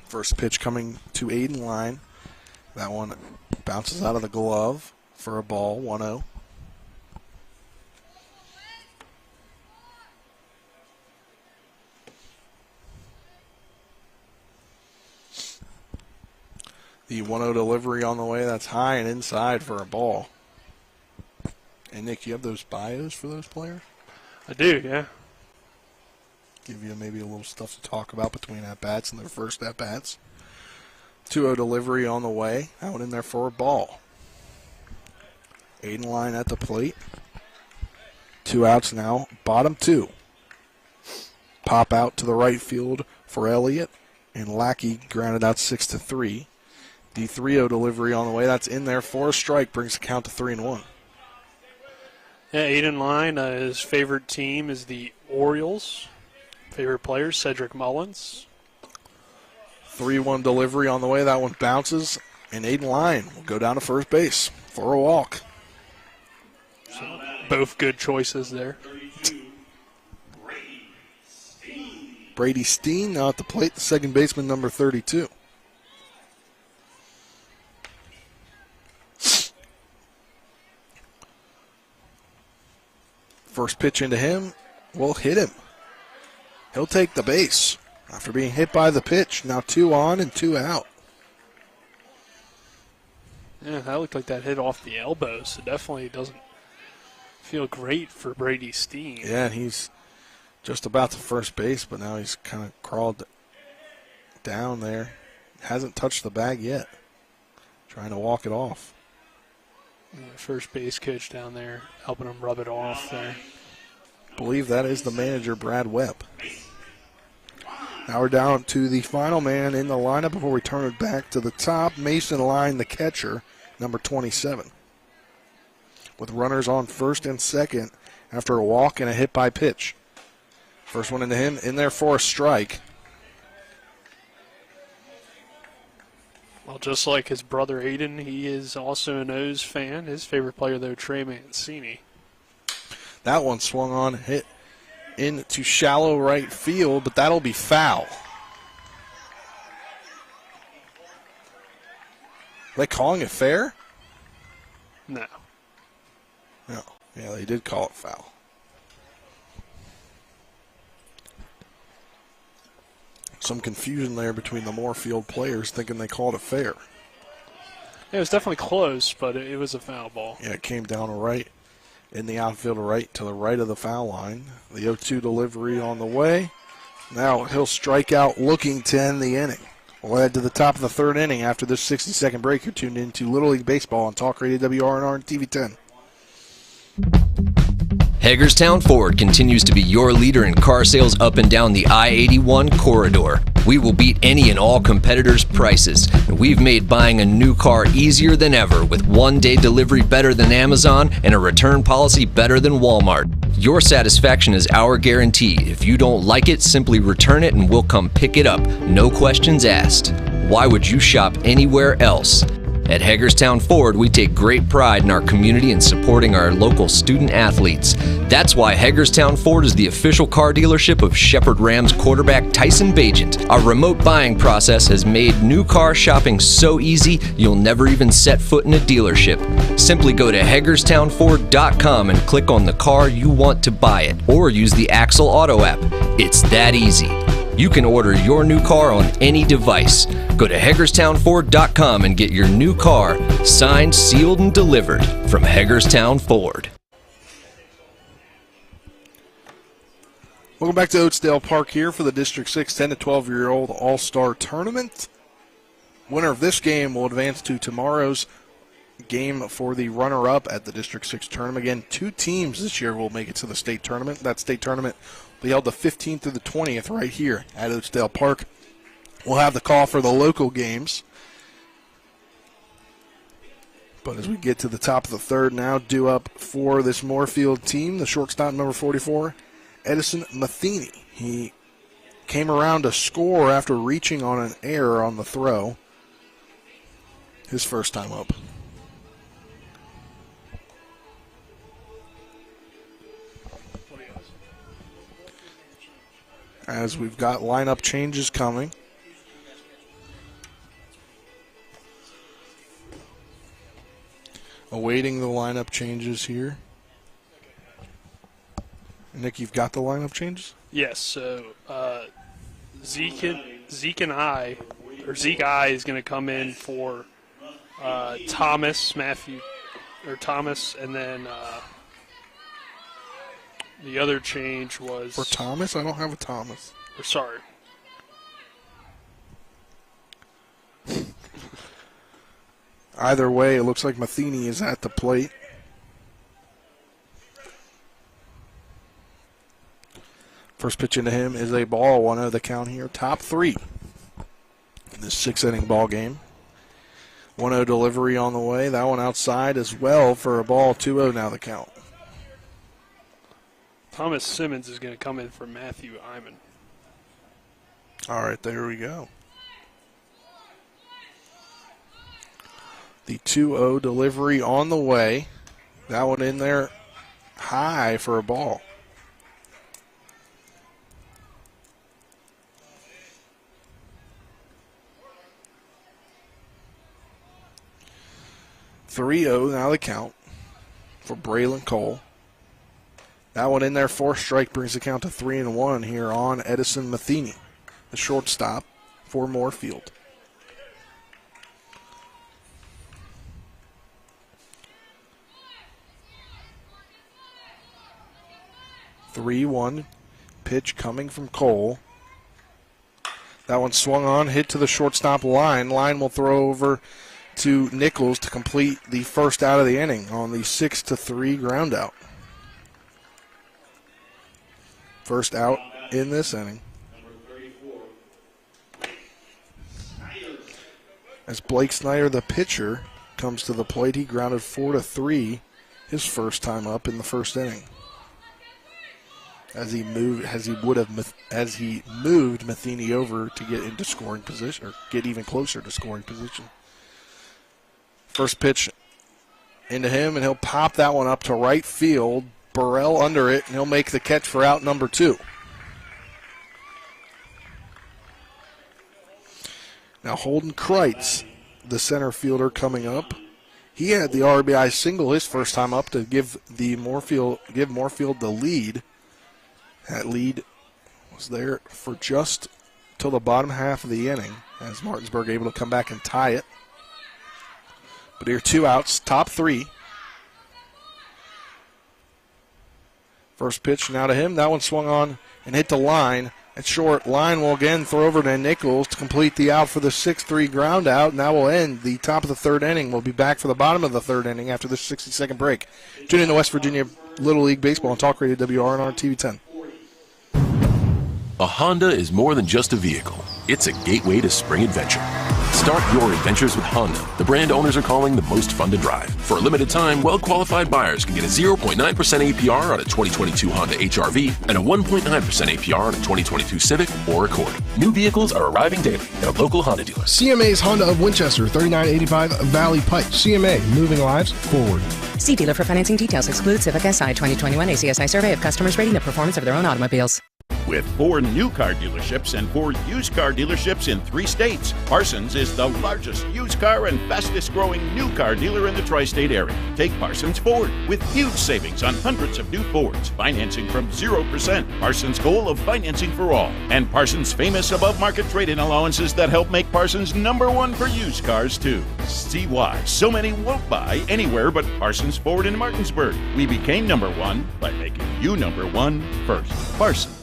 First pitch coming to Aiden Lyon. That one bounces out of the glove for a ball, 1-0. The 1-0 delivery on the way, that's high and inside for a ball. And Nick, you have those bios for those players? I do, yeah. Give you maybe a little stuff to talk about between at-bats and their first at-bats. 2-0 delivery on the way, that one in there for a ball. Aiden Lyon at the plate. 2 outs now, bottom 2. Pop out to the right field for Elliott, and Lackey grounded out 6-3. The 3-0 delivery on the way, that's in there for a strike, brings the count to 3-1. Yeah, Aiden Lyon, his favorite team is the Orioles. Favorite player, Cedric Mullins. 3-1 delivery on the way, that one bounces, and Aiden Lyon will go down to first base for a walk. So, both good choices there. Brady Steen now at the plate, the second baseman, number 32. First pitch into him will hit him. He'll take the base after being hit by the pitch. Now 2 on and 2 out. Yeah, that looked like that hit off the elbow, so definitely doesn't feel great for Brady Steen. Yeah, and he's just about to first base, but now he's kind of crawled down there. Hasn't touched the bag yet. Trying to walk it off. First base coach down there helping him rub it off there. I believe that is the manager, Brad Webb. Now we're down to the final man in the lineup before we turn it back to the top. Mason Line, the catcher, number 27. With runners on first and second after a walk and a hit by pitch. First one into him, in there for a strike. Well, just like his brother Aiden, he is also an O's fan. His favorite player, though, Trey Mancini. That one swung on, hit into shallow right field, but that'll be foul. Are they calling it fair? No. No. Yeah, they did call it foul. Some confusion there between the Moorefield players thinking they called it fair. It was definitely close, but it was a foul ball. Yeah, it came down right in the outfield right to the right of the foul line. The 0-2 delivery on the way. Now he'll strike out looking to end the inning. We'll head to the top of the third inning after this 60-second break. You're tuned into Little League Baseball on Talk Radio WRNR and TV 10. Hagerstown Ford continues to be your leader in car sales up and down the I-81 corridor. We will beat any and all competitors' prices, and we've made buying a new car easier than ever with one-day delivery better than Amazon and a return policy better than Walmart. Your satisfaction is our guarantee. If you don't like it, simply return it and we'll come pick it up. No questions asked. Why would you shop anywhere else? At Hagerstown Ford, we take great pride in our community and supporting our local student athletes. That's why Hagerstown Ford is the official car dealership of Shepherd Rams quarterback Tyson Bagent. Our remote buying process has made new car shopping so easy, you'll never even set foot in a dealership. Simply go to HagerstownFord.com and click on the car you want to buy it, or use the Axle Auto app. It's that easy. You can order your new car on any device. Go to HagerstownFord.com and get your new car signed, sealed, and delivered from Hagerstown Ford. Welcome back to Oatsdale Park here for the District 6 10 to 12-year-old All-Star Tournament. Winner of this game will advance to tomorrow's game for the runner-up at the District 6 tournament. Again, 2 teams this year will make it to the state tournament. That state tournament will be held the 15th through the 20th right here at Oatsdale Park. We'll have the call for the local games. But as we get to the top of the third now, due up for this Moorefield team, the shortstop number 44, Edison Matheny. He came around to score after reaching on an error on the throw. His first time up. As we've got lineup changes coming. Awaiting the lineup changes here. Nick, you've got the lineup changes? Yes, so Zeke I is going to come in for Thomas, and then the other change was... For Thomas? I don't have a Thomas. Sorry. Either way, it looks like Matheny is at the plate. First pitch into him is a ball, 1-0 the count here. Top 3 in this 6-inning ball game. 1-0 delivery on the way. That one outside as well for a ball, 2-0 now the count. Thomas Simmons is going to come in for Matthew Iman. All right, there we go. The 2-0 delivery on the way. That one in there high for a ball. (3-0) now the count for Braylon Cole. That one in there, 4 strike, brings the count to 3-1 here on Edison Matheny, the shortstop for Moorefield. (3-1) pitch coming from Cole. That one swung on, hit to the shortstop line. Line will throw over to Nichols to complete the first out of the inning on the 6-3 ground out. First out in this inning. As Blake Snyder, the pitcher, comes to the plate, he grounded 4-3 his first time up in the first inning. As he moved Matheny over to get into scoring position, or get even closer to scoring position. First pitch into him, and he'll pop that one up to right field. Burrell under it, and he'll make the catch for out number 2. Now Holden Kreitz, the center fielder, coming up. He had the RBI single his first time up to give Moorefield the lead. That lead was there for just till the bottom half of the inning, as Martinsburg able to come back and tie it. But here, 2 outs, top 3. First pitch now to him. That one swung on and hit the line At short, Line will again throw over to Nichols to complete the out for the 6-3 ground out, and that will end the top of the third inning. We'll be back for the bottom of the third inning after this 60-second break. Tune in to West Virginia Little League Baseball on Talk Radio WRNR TV 10. A Honda is more than just a vehicle. It's a gateway to spring adventure. Start your adventures with Honda, the brand owners are calling the most fun to drive. For a limited time, well-qualified buyers can get a 0.9% APR on a 2022 Honda HR-V and a 1.9% APR on a 2022 Civic or Accord. New vehicles are arriving daily at a local Honda dealer. CMA's Honda of Winchester, 3985 Valley Pike. CMA, moving lives forward. See dealer for financing details. Exclude Civic SI 2021 ACSI survey of customers rating the performance of their own automobiles. With 4 new car dealerships and 4 used car dealerships in 3 states, Parsons is the largest used car and fastest growing new car dealer in the tri-state area. Take Parsons Ford with huge savings on hundreds of new Fords, financing from 0%, Parsons' goal of financing for all, and Parsons' famous above-market trade-in allowances that help make Parsons #1 for used cars too. See why so many won't buy anywhere but Parsons Ford in Martinsburg. We became #1 by making you #1 first. Parsons.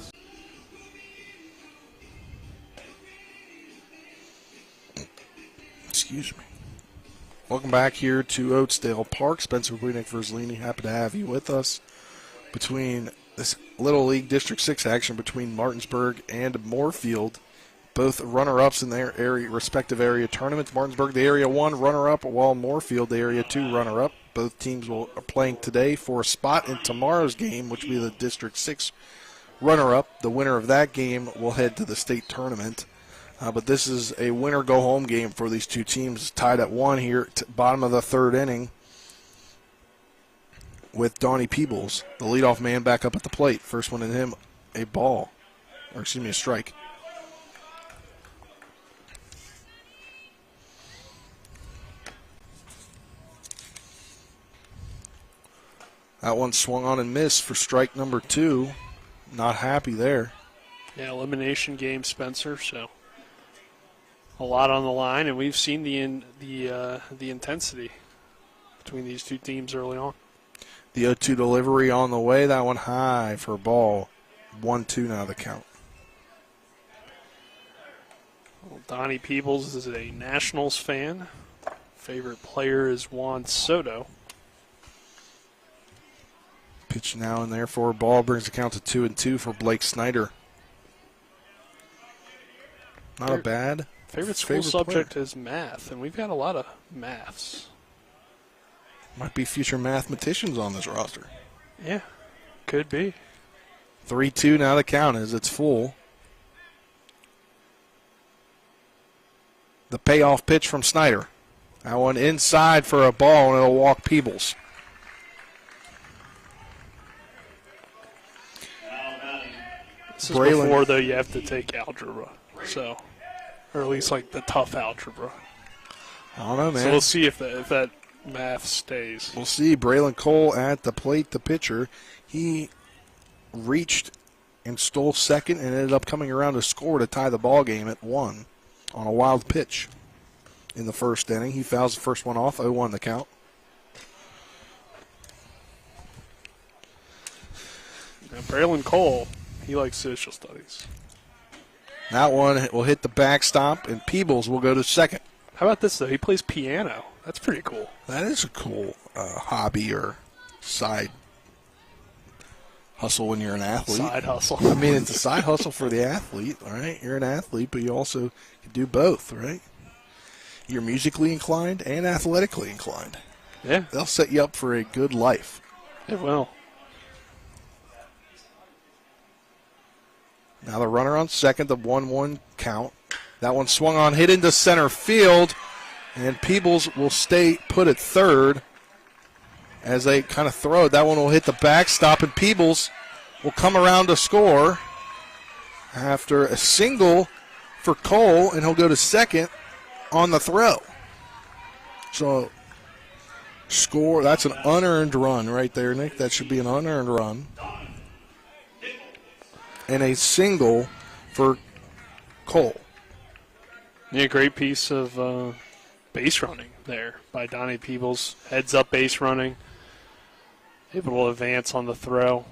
Excuse me. Welcome back here to Oatsdale Park. Spencer Buinick for Zellini. Happy to have you with us between this Little League District 6 action between Martinsburg and Moorefield. Both runner-ups in their area, respective area tournaments. Martinsburg, the Area 1 runner-up, while Moorefield, the Area 2 runner-up. Both teams are playing today for a spot in tomorrow's game, which will be the District 6 runner-up. The winner of that game will head to the state tournament. But this is a winner-go-home game for these two teams, tied at 1 here at the bottom of the third inning with Donnie Peebles, the leadoff man, back up at the plate. First one in him, a strike. That one swung on and missed for strike number 2. Not happy there. Yeah, elimination game, Spencer, so a lot on the line, and we've seen the intensity between these two teams early on. The 0-2 delivery on the way. That one high for a ball. 1-2 now the count. Well, Donnie Peebles is a Nationals fan. Favorite player is Juan Soto. Pitch now in there for a ball. Brings the count to 2-2 for Blake Snyder. Not a bad. Favorite school subject is math, and we've got a lot of maths. Might be future mathematicians on this roster. Yeah, could be. 3-2 now the count is it's full. The payoff pitch from Snyder. That one inside for a ball, and it'll walk Peebles. This is before, though, you have to take algebra, so, or at least like the tough algebra. I don't know, man. So we'll see if that math stays. We'll see. Braylon Cole at the plate, the pitcher. He reached and stole second and ended up coming around to score to tie the ball game at 1 on a wild pitch in the first inning. He fouls the first one off, 0-1 the count. Now, Braylon Cole, he likes social studies. That one will hit the backstop, and Peebles will go to second. How about this, though? He plays piano. That's pretty cool. That is a cool hobby or side hustle when you're an athlete. Side hustle. I mean, it's a side hustle for the athlete, all right? You're an athlete, but you also can do both, right? You're musically inclined and athletically inclined. Yeah. They'll set you up for a good life. It will. Now the runner on second, the 1-1 count. That one swung on, hit into center field, and Peebles will stay put at third as they kind of throw it. That one will hit the backstop, and Peebles will come around to score after a single for Cole, and he'll go to second on the throw. So score, that's an unearned run right there, Nick. That should be an unearned run. And a single for Cole. Yeah, great piece of base running there by Donnie Peebles. Heads up base running. Able to advance on the throw.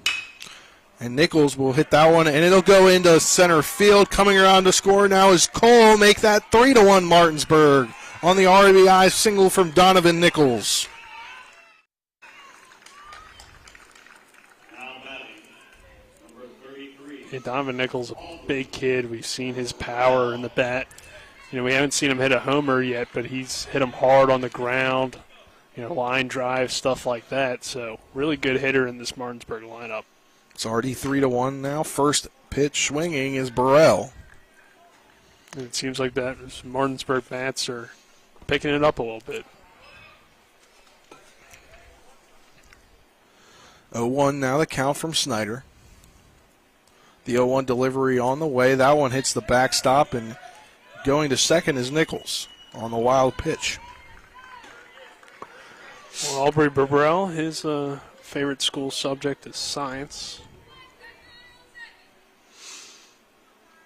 And Nichols will hit that one, and it'll go into center field. Coming around to score now is Cole. Make that 3-1 Martinsburg on the RBI single from Donovan Nichols. Yeah, Donovan Nichols, a big kid. We've seen his power in the bat. We haven't seen him hit a homer yet, but he's hit him hard on the ground, line drive, stuff like that. So really good hitter in this Martinsburg lineup. It's already 3-1 now. First pitch swinging is Burrell. And it seems like that Martinsburg bats are picking it up a little bit. 0-1 now the count from Snyder. The 0-1 delivery on the way. That one hits the backstop, and going to second is Nichols on the wild pitch. Well, Aubrey Burrell, his favorite school subject is science.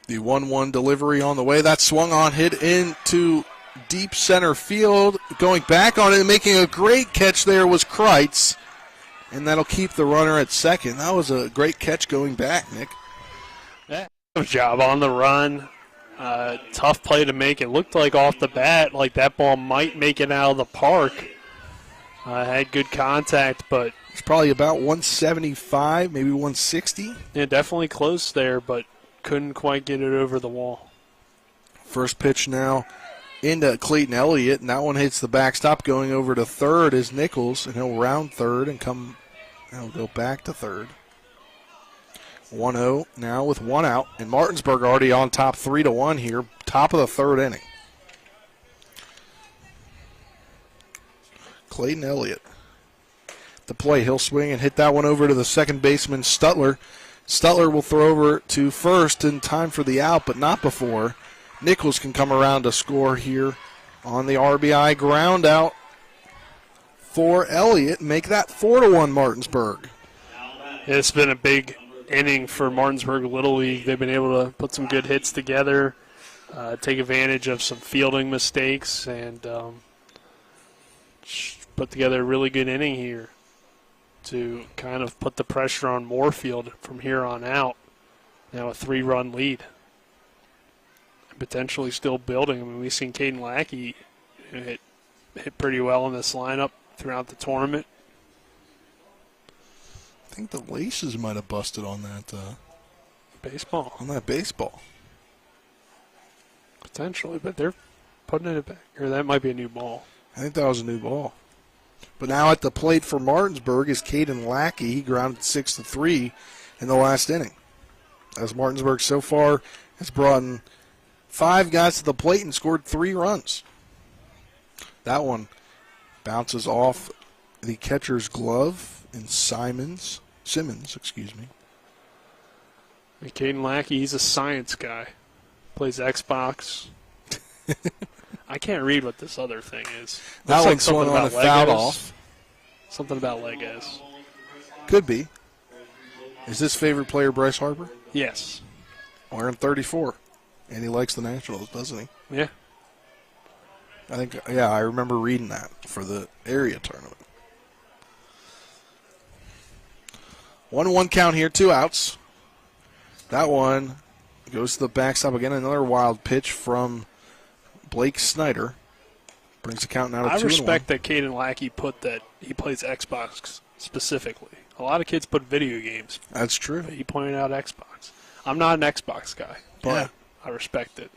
The 1-1 delivery on the way. That swung on, hit into deep center field. Going back on it and making a great catch there was Kreitz. And that'll keep the runner at second. That was a great catch going back, Nick. Good job on the run. Tough play to make. It looked like off the bat, like that ball might make it out of the park. Had good contact, but it's probably about 175, maybe 160. Yeah, definitely close there, but couldn't quite get it over the wall. First pitch now into Clayton Elliott, and that one hits the backstop. Going over to third is Nichols, and he'll round third and he'll go back to third. 1-0 now with one out, and Martinsburg already on top 3-1 here, top of the third inning. Clayton Elliott. The play, he'll swing and hit that one over to the second baseman, Stutler. Stutler will throw over to first in time for the out, but not before. Nichols can come around to score here on the RBI ground out for Elliott and make that 4-1 Martinsburg. It's been a big inning for Martinsburg Little League. They've been able to put some good hits together, take advantage of some fielding mistakes, and put together a really good inning here to kind of put the pressure on Moorefield from here on out. Now a 3-run lead. Potentially still building. I mean, we've seen Caden Lackey hit pretty well in this lineup throughout the tournament. I think the laces might have busted on that baseball. On that baseball. Potentially, but they're putting it back. Or that might be a new ball. I think that was a new ball. But now at the plate for Martinsburg is Caden Lackey. He grounded 6-3 in the last inning. As Martinsburg so far has brought in 5 guys to the plate and scored 3 runs. That one bounces off the catcher's glove in Simmons. And Caden Lackey, he's a science guy. Plays Xbox. I can't read what this other thing is. That one's swung on and fouled off. Something about Legos. Could be. Is this favorite player Bryce Harper? Yes. Wearing 34. And he likes the Nationals, doesn't he? Yeah. I remember reading that for the area tournament. 1-1 count here, 2 outs. That one goes to the backstop again. Another wild pitch from Blake Snyder. Brings the count now to 2-1. I respect that Caden Lackey put that he plays Xbox specifically. A lot of kids put video games. That's true. But he pointed out Xbox. I'm not an Xbox guy, but I respect it.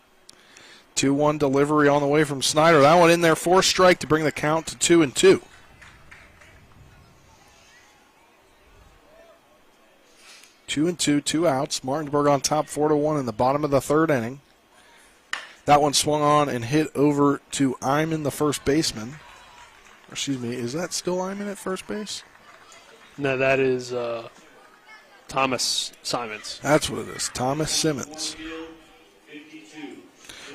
2-1 delivery on the way from Snyder. That one in there for strike to bring the count to 2-2. Two and two, 2 outs. Martinsburg on top 4-1 in the bottom of the third inning. That one swung on and hit over to Iman, the first baseman. Excuse me, is that still Iman at first base? No, that is Thomas Simons. That's what it is, Thomas Simmons.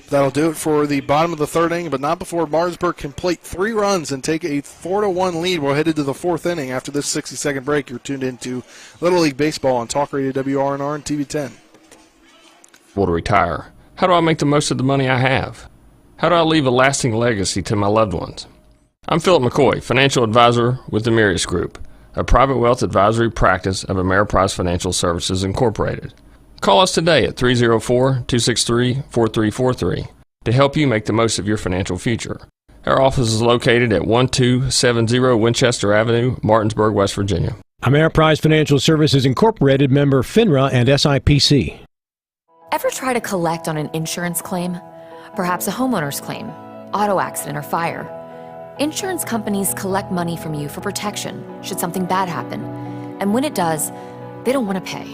That'll do it for the bottom of the third inning, but not before Martinsburg can plate 3 runs and take a 4-1 lead. We're headed to the 4th inning after this 60-second break. You're tuned into Little League Baseball on Talk Radio WRNR and TV 10. To retire. How do I make the most of the money I have? How do I leave a lasting legacy to my loved ones? I'm Philip McCoy, financial advisor with the Mirius Group. a private wealth advisory practice of Ameriprise Financial Services Incorporated. Call us today at 304-263-4343 to help you make the most of your financial future. Our office is located at 1270 Winchester Avenue, Martinsburg, West Virginia. Ameriprise Financial Services Incorporated, member FINRA and SIPC. Ever try to collect on an insurance claim? Perhaps a homeowner's claim, auto accident, or fire. Insurance companies collect money from you for protection should something bad happen. And when it does, they don't want to pay,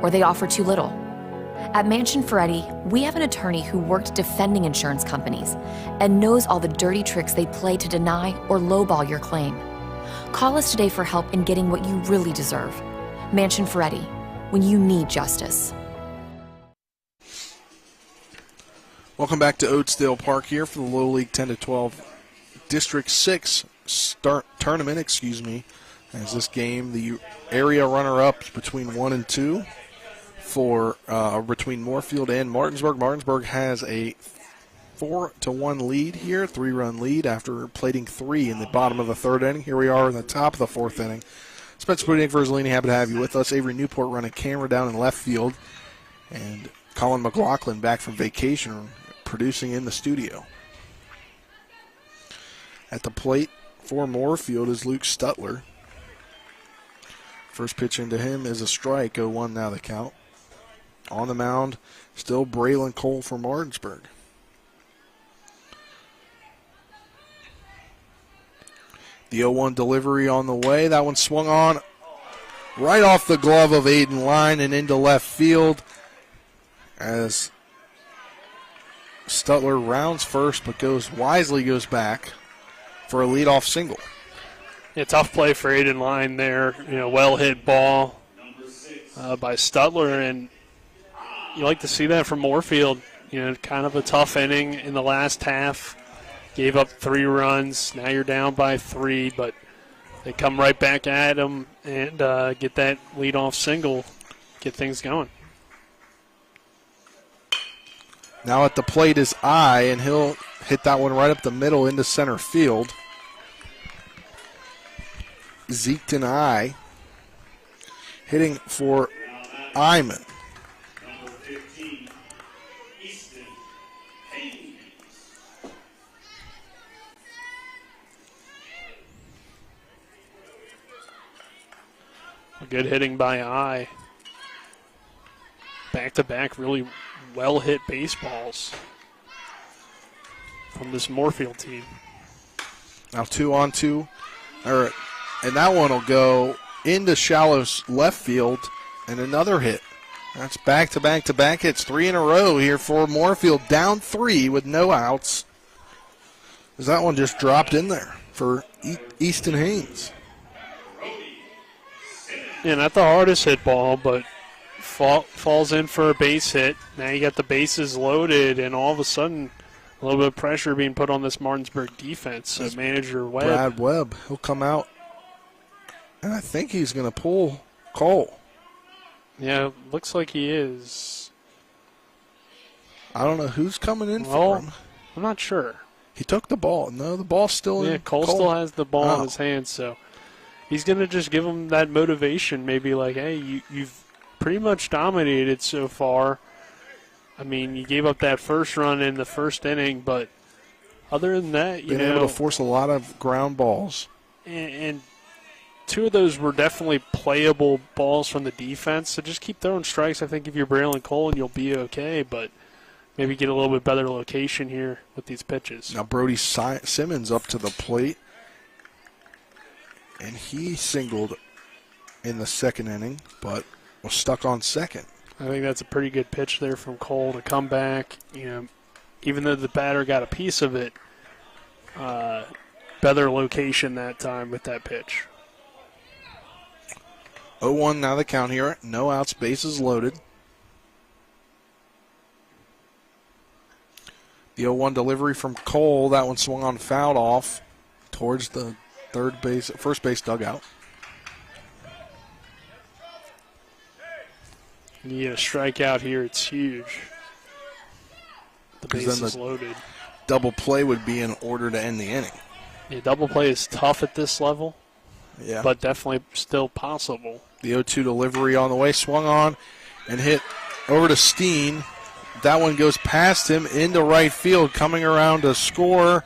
or they offer too little. At Mansion Ferretti, we have an attorney who worked defending insurance companies and knows all the dirty tricks they play to deny or lowball your claim. Call us today for help in getting what you really deserve. Mansion Ferretti, when you need justice. Welcome back to Oatsdale Park here for the Little League 10-12 District 6 tournament, as this game, the area runner-ups between 1 and 2 for between Moorefield and Martinsburg. Martinsburg has a 4-1 lead here, 3-run lead after plating 3 in the bottom of the third inning. Here we are in the top of the fourth inning. Spencer Pudding for Zellini, happy to have you with us. Avery Newport running camera down in left field, and Colin McLaughlin back from vacation producing in the studio. At the plate for Moorefield is Luke Stutler. First pitch into him is a strike, 0-1 now the count. On the mound, still Braylon Cole for Martinsburg. The 0-1 delivery on the way. That one swung on right off the glove of Aiden Line and into left field as Stutler rounds first but goes back for a leadoff single. Yeah, tough play for Aiden Line there. Well hit ball by Stutler, and you like to see that from Moorefield. Kind of a tough inning in the last half. Gave up 3 runs. Now you're down by 3, but they come right back at him and get that leadoff single, get things going. Now at the plate is I, and he'll hit that one right up the middle into center field. Zeketon I hitting for Iman. Good hitting by I. Back-to-back really well-hit baseballs from this Moorefield team. Now 2-on-2, and that one will go into shallow left field, and another hit. That's back-to-back hits, 3 in a row here for Moorefield, down 3 with no outs. As that one just dropped in there for Easton Haynes. Yeah, not the hardest hit ball, but falls in for a base hit. Now you got the bases loaded, and all of a sudden a little bit of pressure being put on this Martinsburg defense. Manager Webb. Brad Webb, he'll come out, and I think he's going to pull Cole. Yeah, looks like he is. I don't know who's coming in for him. I'm not sure. He took the ball. No, the ball's still in. Yeah, Cole still has the ball in his hands, so he's going to just give him that motivation, maybe like, hey, you've pretty much dominated so far. I mean, you gave up that first run in the first inning, but other than that, been able to force a lot of ground balls. And 2 of those were definitely playable balls from the defense, so just keep throwing strikes. I think if you're Braylon Cole, and you'll be okay, but maybe get a little bit better location here with these pitches. Now Brody Simmons up to the plate. And he singled in the second inning, but was stuck on second. I think that's a pretty good pitch there from Cole to come back. Even though the batter got a piece of it, better location that time with that pitch. 0-1 now the count here. No outs, bases loaded. The 0-1 delivery from Cole. That one swung on, fouled off towards the first base dugout. You get a strikeout here, it's huge. The base is loaded. Double play would be in order to end the inning. Yeah, double play is tough at this level. Yeah. but definitely still possible. The 0-2 delivery on the way, swung on and hit over to Steen. That one goes past him into right field. Coming around to score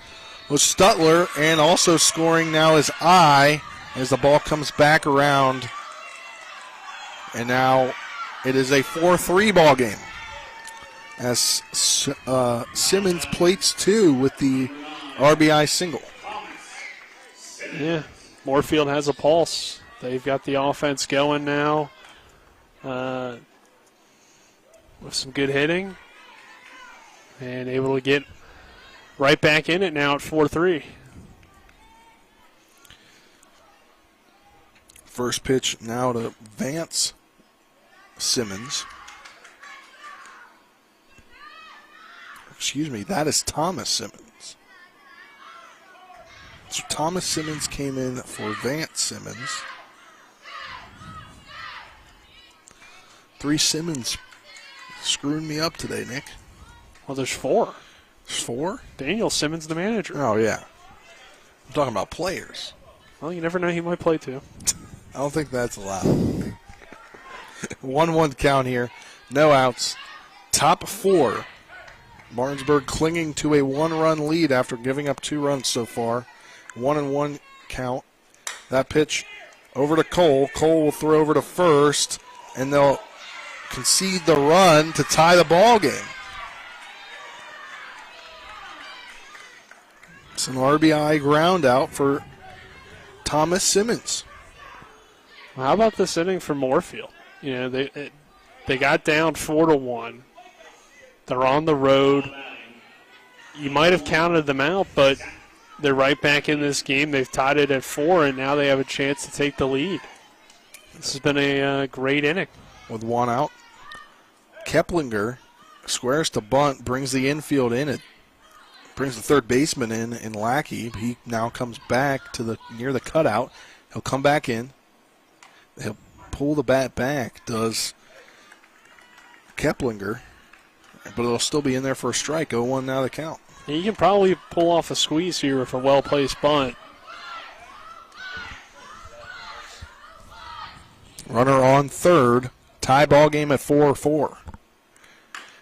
was Stutler, and also scoring now is as the ball comes back around. And now it is a 4-3 ball game as Simmons plates 2 with the RBI single. Yeah, Moorefield has a pulse. They've got the offense going now with some good hitting and able to get right back in it now at 4-3. First pitch now to Vance Simmons. Excuse me, that is Thomas Simmons. So Thomas Simmons came in for Vance Simmons. 3 Simmons screwing me up today, Nick. Well, there's 4. There's 4? Daniel Simmons, the manager. Oh, yeah. I'm talking about players. Well, you never know. He might play too. I don't think that's allowed. 1-1 count here. No outs. Top 4. Martinsburg clinging to a 1-run lead after giving up 2 runs so far. 1-1 count. That pitch over to Cole. Cole will throw over to first, and they'll concede the run to tie the ball game. It's an RBI ground out for Thomas Simmons. How about this inning for Moorefield? You know, they got down 4-1. They're on the road. You might have counted them out, but they're right back in this game. They've tied it at 4, and now they have a chance to take the lead. This has been a great inning. With 1 out, Keplinger squares to bunt, brings the infield in. It brings the third baseman in Lackey. He now comes back to near the cutout. He'll come back in. He'll pull the bat back, does Keplinger, but it'll still be in there for a strike. 0-1 now the count. You can probably pull off a squeeze here with a well-placed bunt. Runner on third. Tie ball game at 4-4.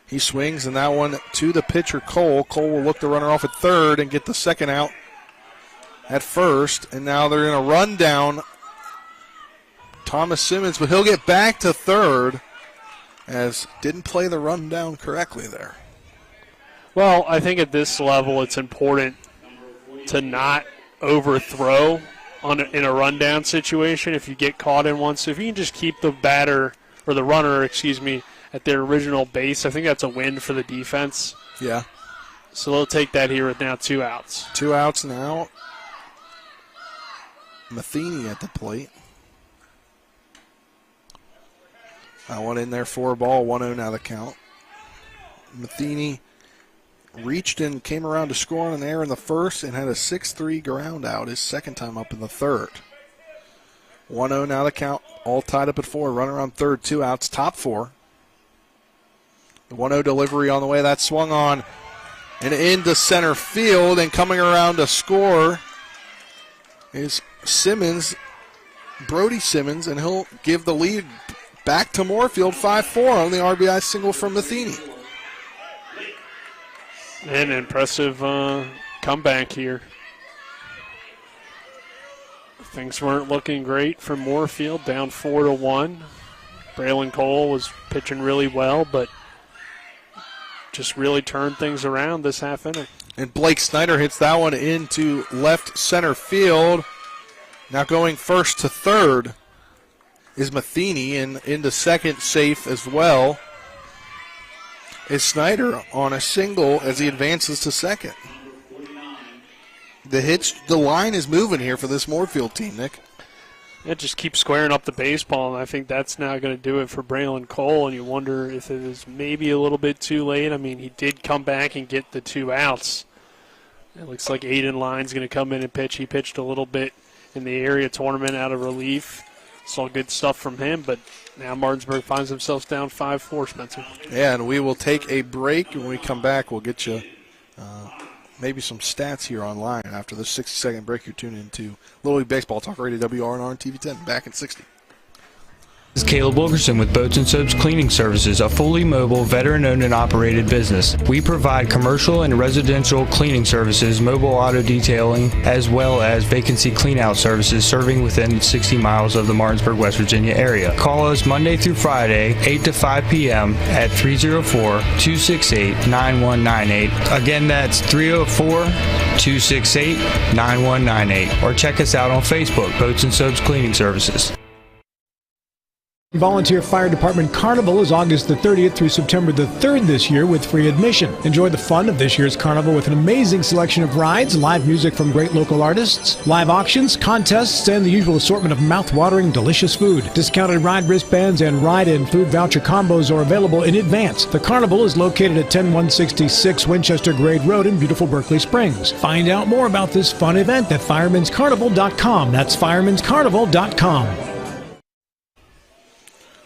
He swings, and that one to the pitcher, Cole. Cole will look the runner off at third and get the second out at first. And now they're in a rundown. Thomas Simmons, but he'll get back to third as didn't play the rundown correctly there. Well, I think at this level it's important to not overthrow in a rundown situation if you get caught in one. So if you can just keep the batter, or the runner, at their original base, I think that's a win for the defense. Yeah. So they'll take that here with now 2 outs. 2 outs now. Matheny at the plate. That one in there for a ball. 1-0 now the count. Matheny reached and came around to score on an error in the first and had a 6-3 ground out his second time up in the third. 1-0 now the count. All tied up at 4. Runner on third, 2 outs, top 4. The 1-0 delivery on the way. That swung on and into center field, and coming around to score is Simmons, Brody Simmons, and he'll give the lead back to Moorefield, 5-4 on the RBI single from Matheny. An impressive comeback here. Things weren't looking great for Moorefield, down 4-1. Braylon Cole was pitching really well, but just really turned things around this half inning. And Blake Snyder hits that one into left center field. Now going first to third is Matheny, and into second safe as well is Snyder on a single as he advances to second. The line is moving here for this Moorefield team, Nick. It just keeps squaring up the baseball, and I think that's now going to do it for Braylon Cole, and you wonder if it is maybe a little bit too late. I mean, he did come back and get the 2 outs. It looks like Aiden Lyon's going to come in and pitch. He pitched a little bit in the area tournament out of relief. Saw good stuff from him, but now Martinsburg finds themselves down 5-4, Spencer. Yeah, and we will take a break. When we come back, we'll get you maybe some stats here online. After this 60-second break, you're tuning into Little League Baseball Talk Radio WRNR and TV 10. Back in 60. This is Caleb Wilkerson with Boats and Soaps Cleaning Services, a fully mobile, veteran-owned and operated business. We provide commercial and residential cleaning services, mobile auto detailing, as well as vacancy cleanout services serving within 60 miles of the Martinsburg, West Virginia area. Call us Monday through Friday, 8 to 5 p.m. at 304-268-9198. Again, that's 304-268-9198. Or check us out on Facebook, Boats and Soaps Cleaning Services. Volunteer Fire Department Carnival is August the 30th through September the 3rd this year with free admission. Enjoy the fun of this year's carnival with an amazing selection of rides, live music from great local artists, live auctions, contests, and the usual assortment of mouth-watering, delicious food. Discounted ride wristbands and ride and food voucher combos are available in advance. The carnival is located at 10166 Winchester Grade Road in beautiful Berkeley Springs. Find out more about this fun event at firemanscarnival.com. That's firemanscarnival.com.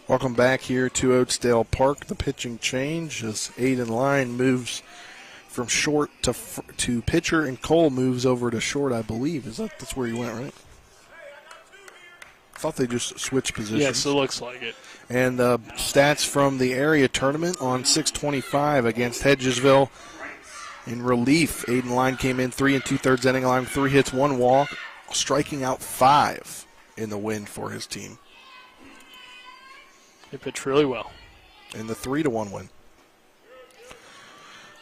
Welcome back here to Oatsdale Park. The pitching change as Aiden Line moves from short to pitcher, and Cole moves over to short, I believe. That's where he went, right? I thought they just switched positions. Yes, it looks like it. And stats from the area tournament on 6/25 against Hedgesville. In relief, Aiden Line came in 3 2/3 inning, allowing 3 hits, 1 walk, striking out 5 in the win for his team. They pitched really well. In the 3-1 win.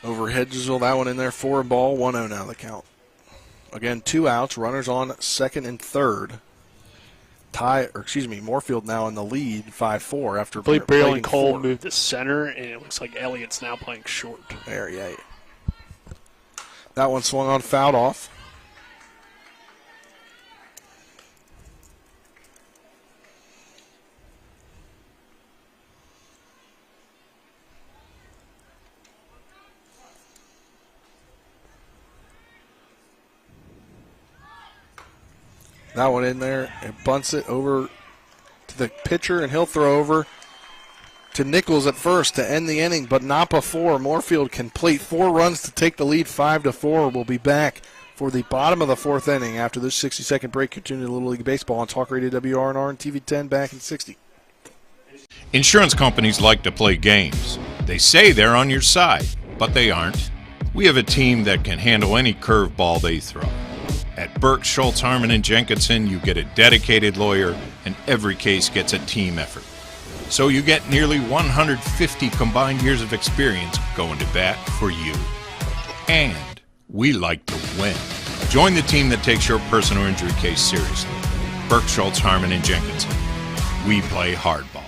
Over Hedgesville, that one in there, 4 ball, 1-0 now the count. Again, 2 outs, runners on second and third. Moorefield now in the lead, 5-4 after Blake Barrel and Cole moved to center, and it looks like Elliott's now playing short. There, yeah. That one swung on, fouled off. That one in there, and bunts it over to the pitcher, and he'll throw over to Nichols at first to end the inning, but not before. Moorefield can plate 4 runs to take the lead 5-4. We'll be back for the bottom of the 4th inning after this 60-second break. You're tuning to Little League Baseball on Talk Radio WRNR and TV 10, back in 60. Insurance companies like to play games. They say they're on your side, but they aren't. We have a team that can handle any curveball they throw. At Burke, Schultz, Harmon, and Jenkinson, you get a dedicated lawyer, and every case gets a team effort. So you get nearly 150 combined years of experience going to bat for you. And we like to win. Join the team that takes your personal injury case seriously. Burke, Schultz, Harmon, and Jenkinson. We play hardball.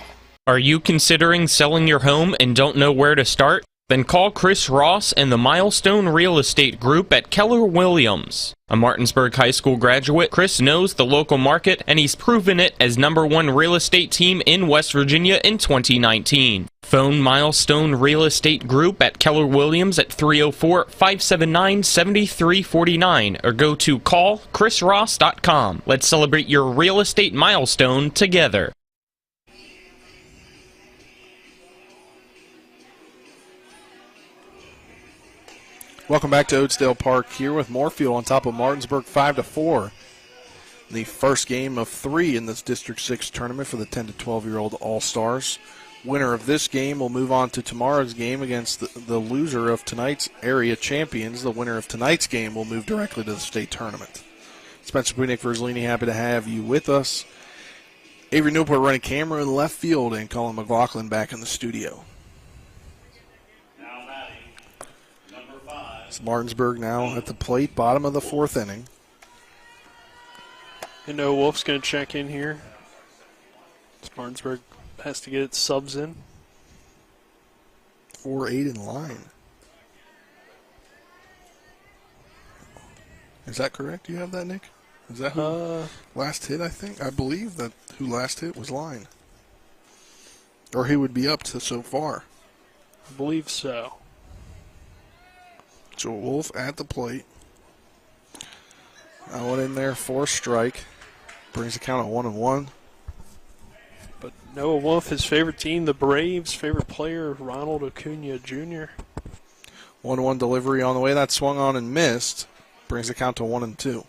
Are you considering selling your home and don't know where to start? Then call Chris Ross and the Milestone Real Estate Group at Keller Williams. A Martinsburg High School graduate, Chris knows the local market, and he's proven it as #1 real estate team in West Virginia in 2019. Phone Milestone Real Estate Group at Keller Williams at 304-579-7349 or go to callchrisross.com. Let's celebrate your real estate milestone together. Welcome back to Oatsdale Park here with Moorefield on top of Martinsburg 5-4. The first game of 3 in this District 6 tournament for the 10 to 12-year-old All-Stars. Winner of this game will move on to tomorrow's game against the loser of tonight's area champions. The winner of tonight's game will move directly to the state tournament. Spencer Punick, Verzolini, happy to have you with us. Avery Newport running camera in left field, and Colin McLaughlin back in the studio. It's Martinsburg now at the plate, bottom of the 4th inning. And Noah Wolf's going to check in here. Martinsburg has to get its subs in. 4-8 in line. Is that correct? Do you have that, Nick? Is that who last hit, I think? I believe that who last hit was Line. Or he would be up to so far. I believe so. So Wolf at the plate. That one in there for a strike. Brings the count at 1-1. But Noah Wolf, his favorite team, the Braves, favorite player, Ronald Acuna Jr. 1-1 delivery on the way. That swung on and missed. Brings the count to 1-2.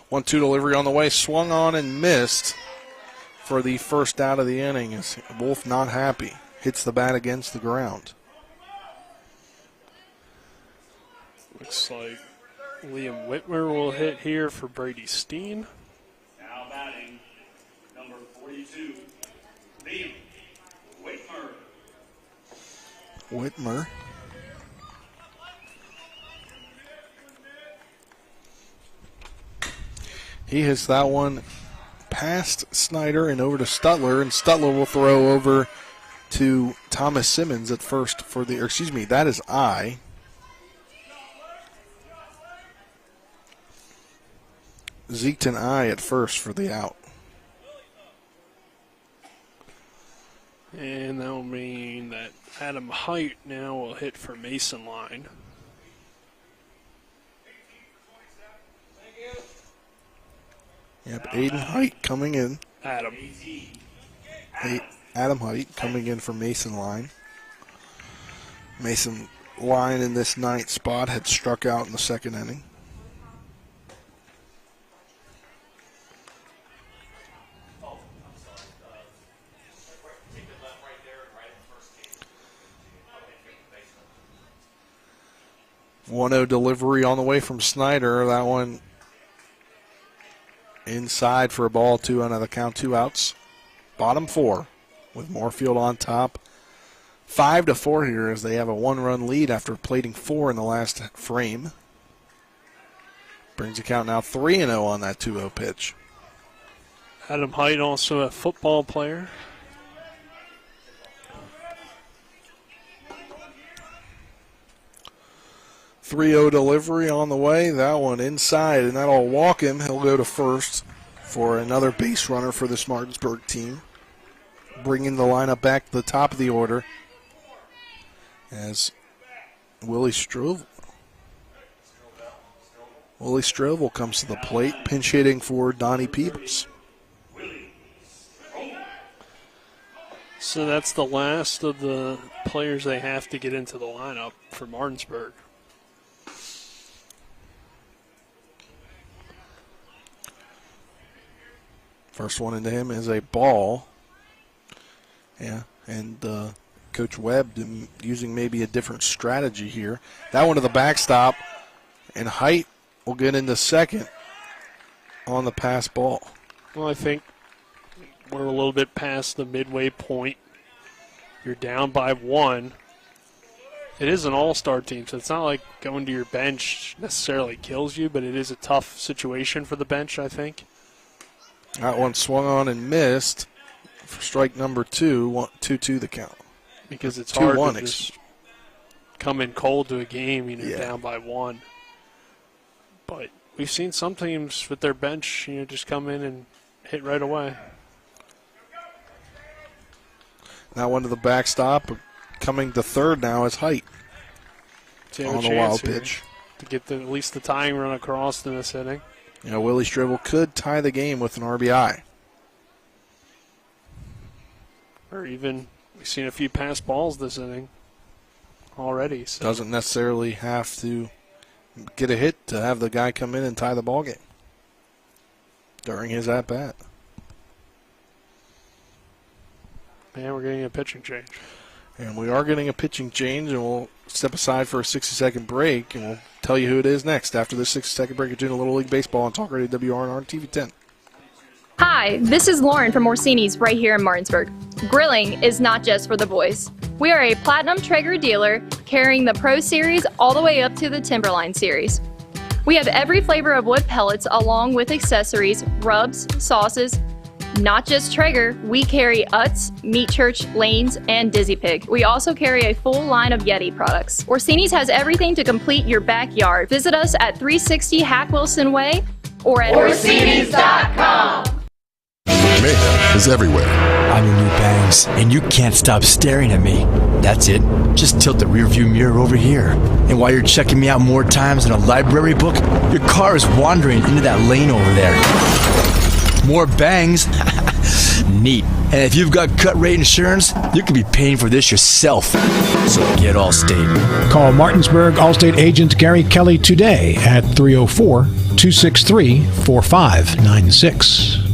One-two delivery on the way, swung on and missed for the first out of the inning. Is Wolf not happy? Hits the bat against the ground. Looks like Liam Whitmer will hit here for Brady Steen. Now batting, number 42, Liam Whitmer. Whitmer. He hits that one past Snyder and over to Stutler, and Stutler will throw over to Thomas Simmons at first for the, or excuse me, that is I. Zeketon I at first for the out. And that will mean that Adam Height now will hit for Mason Line. Yep, Aiden Height coming in. Adam Height coming in for Mason Line. Mason Line in this ninth spot had struck out in the second inning. One-0 delivery on the way from Snyder. That one inside for a ball, 2 on the count, 2 outs. Bottom 4 with Moorefield on top. 5-4 here as they have a 1-run lead after plating 4 in the last frame. Brings the count now 3-0 on that 2-0 pitch. Adam Height, also a football player. .30 delivery on the way. That one inside, and that'll walk him. He'll go to first for another base runner for this Martinsburg team. Bringing the lineup back to the top of the order as Willie Strovel comes to the plate, pinch hitting for Donnie Peebles. So that's the last of the players they have to get into the lineup for Martinsburg. First one into him is a ball. Yeah, and Coach Webb using maybe a different strategy here. That one to the backstop, and Height will get into second on the pass ball. Well, I think we're a little bit past the midway point. You're down by 1. It is an all-star team, so it's not like going to your bench necessarily kills you, but it is a tough situation for the bench, I think. That one swung on and missed for strike number 2, 2-2 the count. Because it's hard 2-1, to just come in cold to a game, down by 1. But we've seen some teams with their bench, just come in and hit right away. That one to the backstop. Coming to third now is Height on the wild pitch. To get at least the tying run across in this inning. Willie Strivel could tie the game with an RBI. Or even, we've seen a few pass balls this inning already. So. Doesn't necessarily have to get a hit to have the guy come in and tie the ball game during his at-bat. And we're getting a pitching change. And we are getting a pitching change, and we'll step aside for a 60-second break, and we'll tell you who it is next after this 60-second break. You're tuning Little League Baseball on Talk Radio WRNR TV 10. Hi, this is Lauren from Orsini's right here in Martinsburg. Grilling is not just for the boys. We are a Platinum Traeger dealer carrying the Pro Series all the way up to the Timberline Series. We have every flavor of wood pellets along with accessories, rubs, sauces. Not just Traeger, we carry Utz, Meat Church, Lanes, and Dizzy Pig. We also carry a full line of Yeti products. Orsini's has everything to complete your backyard. Visit us at 360 Hack Wilson Way or at Orsinis.com. Mayhem is everywhere. I on your new bangs, and you can't stop staring at me. That's it. Just tilt the rearview mirror over here. And while you're checking me out more times than a library book, your car is wandering into that lane over there. More bangs? Neat. And if you've got cut rate insurance, you could be paying for this yourself. So get Allstate. Call Martinsburg Allstate agent Gary Kelly today at 304-263-4596.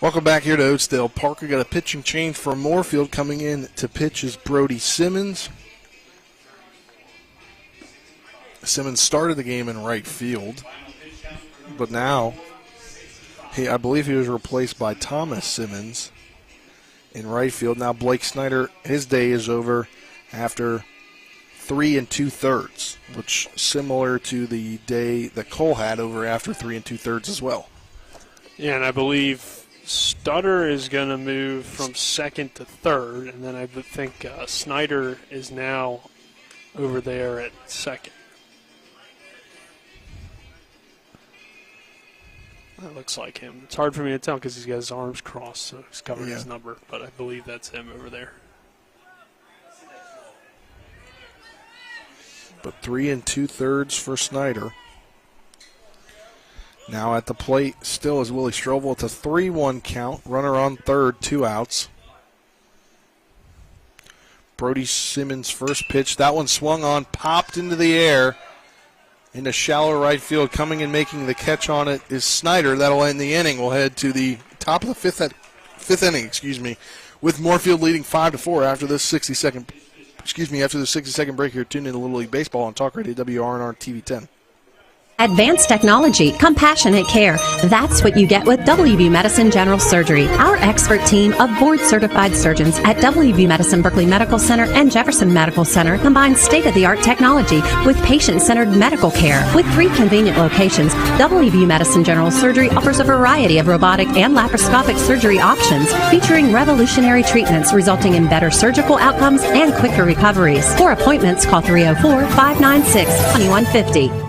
Welcome back here to Oatsdale Park. We got a pitching change from Moorefield. Coming in to pitch is Brody Simmons. Simmons started the game in right field, but now I believe he was replaced by Thomas Simmons in right field. Now Blake Snyder, his day is over after 3 2/3, which similar to the day that Cole had over after 3 2/3 as well. Yeah, and I believe Stutter is going to move from second to third, and then I think Snyder is now over there at second. That looks like him. It's hard for me to tell because he's got his arms crossed, so he's covering his number, but I believe that's him over there. But 3 2/3 for Snyder. Now at the plate still is Willie Strovel. It's a 3-1 count. Runner on third, 2 outs. Brody Simmons' first pitch. That one swung on, popped into the air. Into shallow right field, coming and making the catch on it is Snyder. That'll end the inning. We'll head to the top of the fifth inning, with Moorefield leading 5-4 after this 60-second break here. Tuned into Little League Baseball on Talk Radio WRNR TV 10. Advanced technology, compassionate care. That's what you get with WVU Medicine General Surgery. Our expert team of board-certified surgeons at WVU Medicine Berkeley Medical Center and Jefferson Medical Center combines state-of-the-art technology with patient-centered medical care. With 3 convenient locations, WVU Medicine General Surgery offers a variety of robotic and laparoscopic surgery options featuring revolutionary treatments resulting in better surgical outcomes and quicker recoveries. For appointments, call 304-596-2150.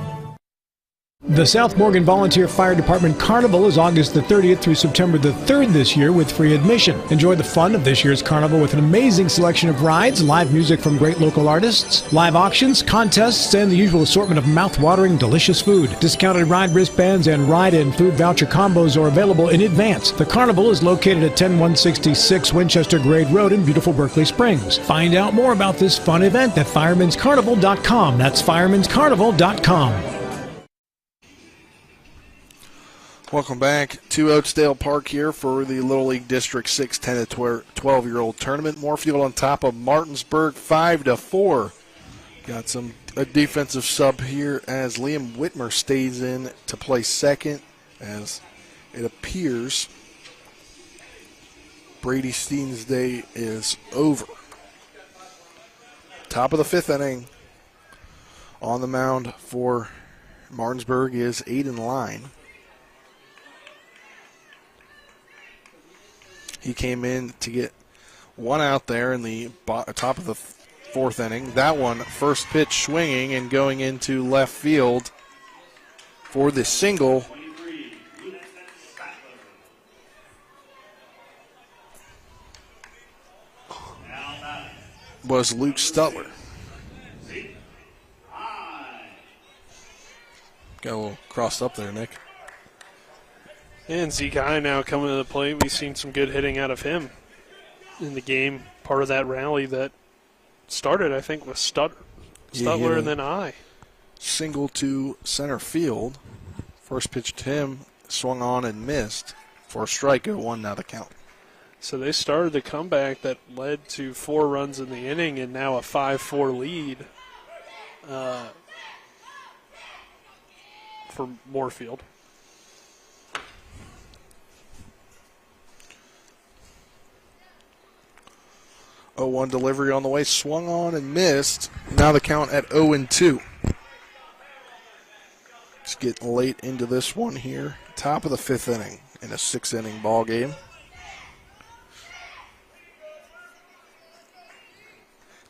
The South Morgan Volunteer Fire Department Carnival is August the 30th through September the 3rd this year with free admission. Enjoy the fun of this year's carnival with an amazing selection of rides, live music from great local artists, live auctions, contests, and the usual assortment of mouth-watering, delicious food. Discounted ride wristbands and ride and food voucher combos are available in advance. The carnival is located at 10166 Winchester Grade Road in beautiful Berkeley Springs. Find out more about this fun event at firemanscarnival.com. That's firemanscarnival.com. Welcome back to Oatsdale Park here for the Little League District 6 10 to 12-year-old tournament. Moorefield on top of Martinsburg 5-4. Got a defensive sub here as Liam Whitmer stays in to play second, as it appears Brady Steen's day is over. Top of the 5th inning. On the mound for Martinsburg is Aiden Line. He came in to get 1 out there in the top of the 4th inning. That one, first pitch swinging and going into left field for the single. Was Luke Stutler. Got a little crossed up there, Nick. And Zeke High now coming to the plate. We've seen some good hitting out of him in the game. Part of that rally that started, I think, with Stutler and then I. Single to center field. First pitch to him, swung on and missed for a strikeout. 1 now the count. So they started the comeback that led to 4 runs in the inning and now a 5-4 lead for Moorefield. 0-1 delivery on the way, swung on and missed. Now the count at 0-2. It's getting late into this one here. Top of the 5th inning in a 6-inning ball game.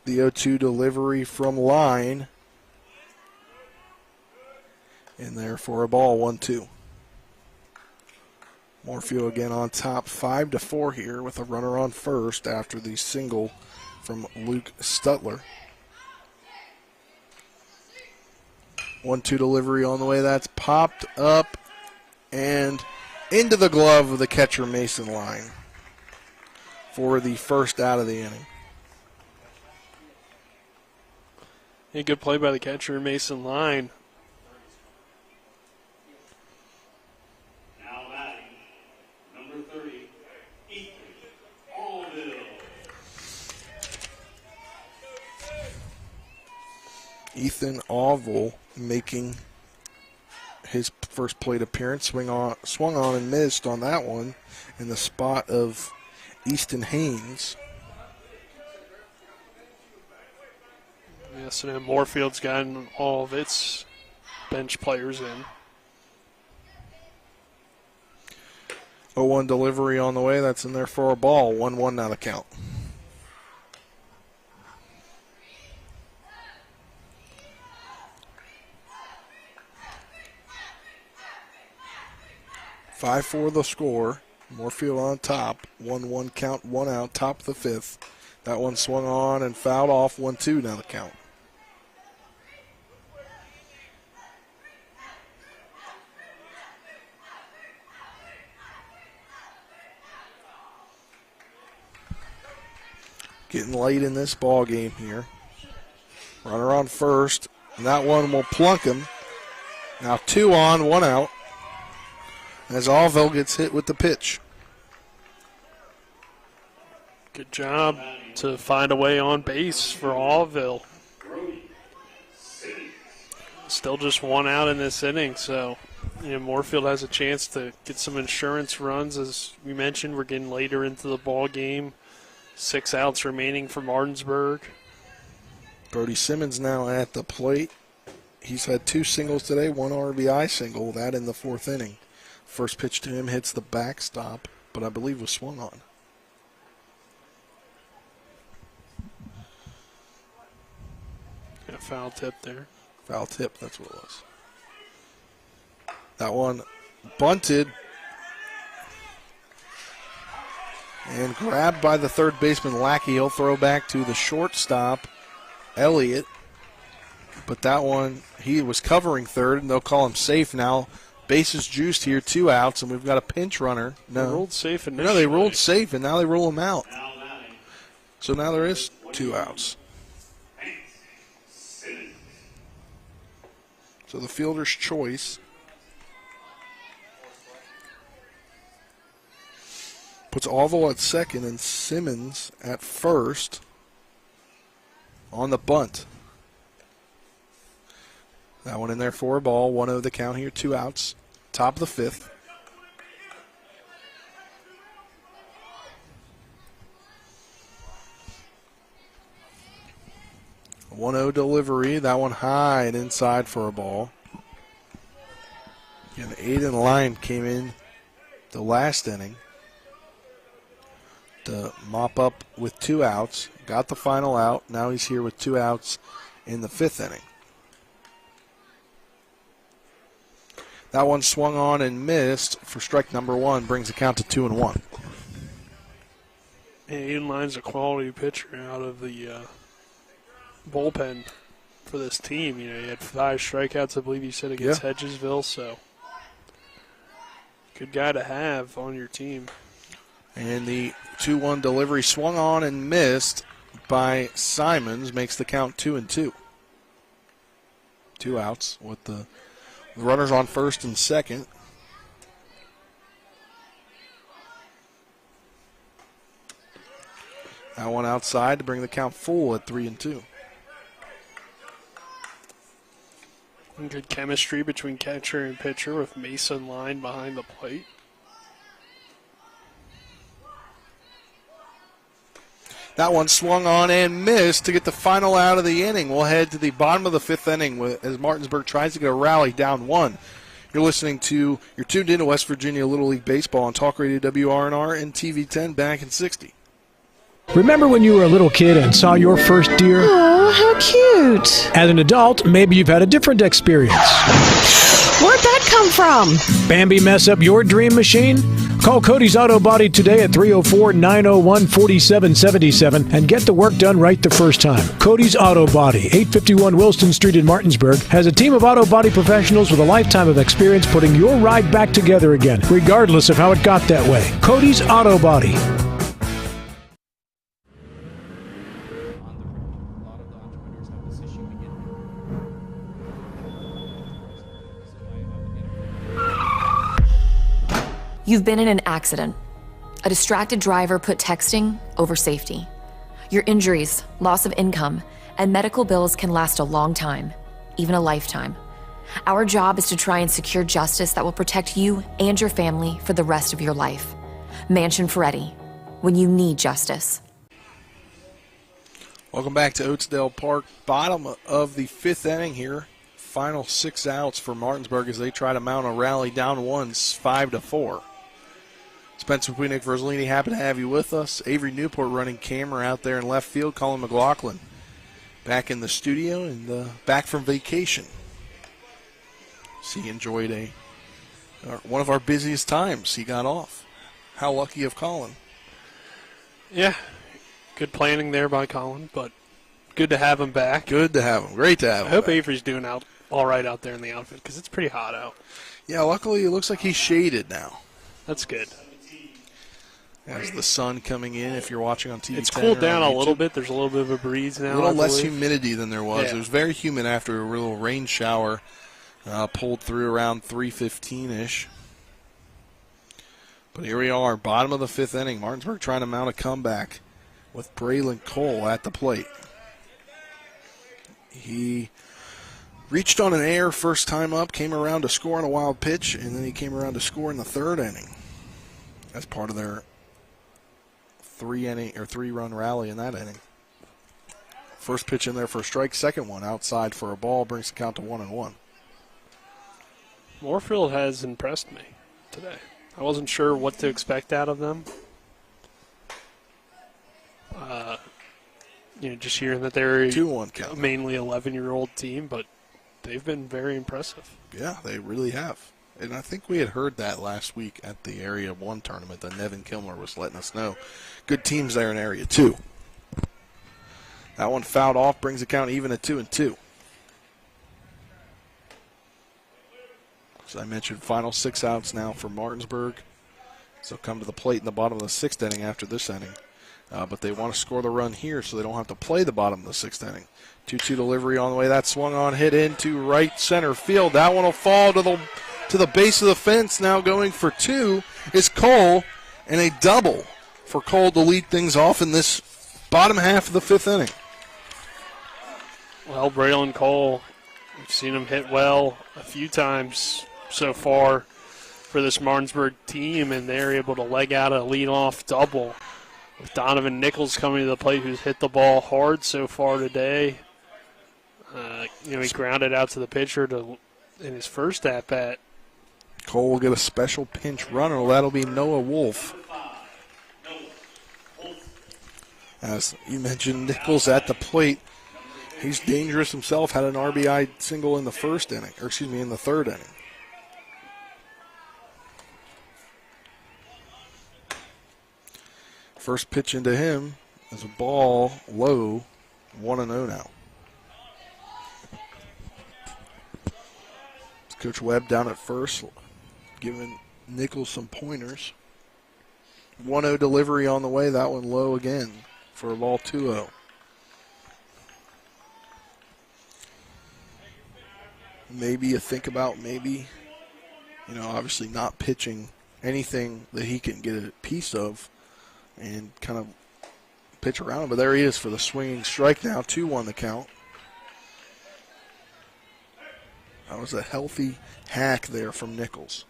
The 0-2 delivery from Line. In there for a ball, 1-2. Moorefield again on top, 5-4 here with a runner on first after the single from Luke Stutler. 1-2 delivery on the way. That's popped up and into the glove of the catcher, Mason Line, for the first out of the inning. A good play by the catcher, Mason Line. Now batting, number 30, Ethan Allville. Ethan Allville making his first plate appearance. Swung on and missed on that one in the spot of Easton Haynes. Yes, and then Moorefield's gotten all of its bench players in. 0-1 delivery on the way. That's in there for a ball. 1-1 now the count. Five for the score. Moorefield on top. 1-1 count, 1 out, top of the fifth. That one swung on and fouled off. 1-2 now the count. Getting late in this ball game here. Runner on first, and that one will plunk him. Now 2 on, 1 out, as Allville gets hit with the pitch. Good job to find a way on base for Allville. Still just 1 out in this inning, so Moorefield has a chance to get some insurance runs. As we mentioned, we're getting later into the ball game. 6 outs remaining for Martinsburg. Brody Simmons now at the plate. He's had 2 singles today, 1 RBI single, that in the 4th inning. First pitch to him hits the backstop, but I believe was swung on. Yeah, foul tip there. Foul tip, that's what it was. That one bunted and grabbed by the third baseman, Lackey. He'll throw back to the shortstop, Elliott. But that one, he was covering third, and they'll call him safe now. Bases juiced here, 2 outs, and we've got a pinch runner. No, they ruled safe initially. No, they ruled safe, and now they rule him out. So now there is 2 outs. So the fielder's choice puts Allville at second and Simmons at first on the bunt. That one in there for a ball. 1-0 the count here, 2 outs. Top of the fifth. A 1-0 delivery. That one high and inside for a ball. Again, Aiden Line came in the last inning to mop up with 2 outs. Got the final out. Now he's here with 2 outs in the 5th inning. That one swung on and missed for strike number 1. Brings the count to 2-1. Aiden Line's a quality pitcher out of the bullpen for this team. He had 5 strikeouts, I believe you said, against Hedgesville. So good guy to have on your team. And the 2-1 delivery swung on and missed by Simons. Makes the count 2-2. 2 outs with the runners on first and second. That one outside to bring the count full at 3-2. Good chemistry between catcher and pitcher with Mason Line behind the plate. That one swung on and missed to get the final out of the inning. We'll head to the bottom of the 5th inning as Martinsburg tries to get a rally down 1. You're tuned in to West Virginia Little League Baseball on Talk Radio WRNR and TV 10 back in 60. Remember when you were a little kid and saw your first deer? Oh, how cute. As an adult, maybe you've had a different experience. Where'd that come come from? Bambi mess up your dream machine? Call Cody's Auto Body today at 304-901-4777 and get the work done right the first time. Cody's Auto Body, 851 Wilston Street in Martinsburg, has a team of auto body professionals with a lifetime of experience putting your ride back together again, regardless of how it got that way. Cody's Auto Body. You've been in an accident. A distracted driver put texting over safety. Your injuries, loss of income, and medical bills can last a long time, even a lifetime. Our job is to try and secure justice that will protect you and your family for the rest of your life. Mansion Ferretti, when you need justice. Welcome back to Oatsdale Park. Bottom of the fifth inning here. Final 6 outs for Martinsburg as they try to mount a rally down ones, 5-4. Spencer Puig, Rosalini, happy to have you with us. Avery Newport running camera out there in left field. Colin McLaughlin back in the studio and back from vacation. So he enjoyed one of our busiest times. He got off. How lucky of Colin. Yeah, good planning there by Colin, but good to have him back. Good to have him. Great to have him I hope back. Avery's doing all right out there in the outfit because it's pretty hot out. Yeah, luckily it looks like he's shaded now. That's good. As the sun coming in, if you're watching on TV. It's cooled down a little bit. There's a little bit of a breeze now. A little less humidity than there was. Yeah. It was very humid after a little rain shower pulled through around 3:15-ish. But here we are, bottom of the fifth inning. Martinsburg trying to mount a comeback with Braylon Cole at the plate. He reached on an error first time up, came around to score on a wild pitch, and then he came around to score in the third inning as part of their three-run rally in that inning. First pitch in there for a strike, second one outside for a ball, brings the count to 1-1. Moorefield has impressed me today. I wasn't sure what to expect out of them. Just hearing that they're 2-1 count. Mainly 11-year-old team, but they've been very impressive. Yeah, they really have. And I think we had heard that last week at the Area 1 tournament that Nevin Kilmer was letting us know. Good teams there in Area 2. That one fouled off, brings the count even at 2-2. As I mentioned, final 6 outs now for Martinsburg. So come to the plate in the bottom of the sixth inning after this inning. But they want to score the run here so they don't have to play the bottom of the sixth inning. 2-2 delivery on the way. That swung on, hit into right center field. That one will fall to the base of the fence. Now going for 2 is Cole, and a double for Cole to lead things off in this bottom half of the fifth inning. Well, Braylon Cole, we've seen him hit well a few times so far for this Martinsburg team, and they're able to leg out a leadoff double with Donovan Nichols coming to the plate, who's hit the ball hard so far today. He grounded out to the pitcher in his first at-bat. Cole will get a special pinch runner. That'll be Noah Wolf. As you mentioned, Nichols at the plate. He's dangerous himself. Had an RBI single in the in the third inning. First pitch into him is a ball low, 1-0 now. Coach Webb down at first, giving Nichols some pointers. 1-0 delivery on the way, that one low again for a ball 2-0. Maybe you think about obviously not pitching anything that he can get a piece of and kind of pitch around him. But there he is for the swinging strike now, 2-1 the count. That was a healthy hack there from Nichols.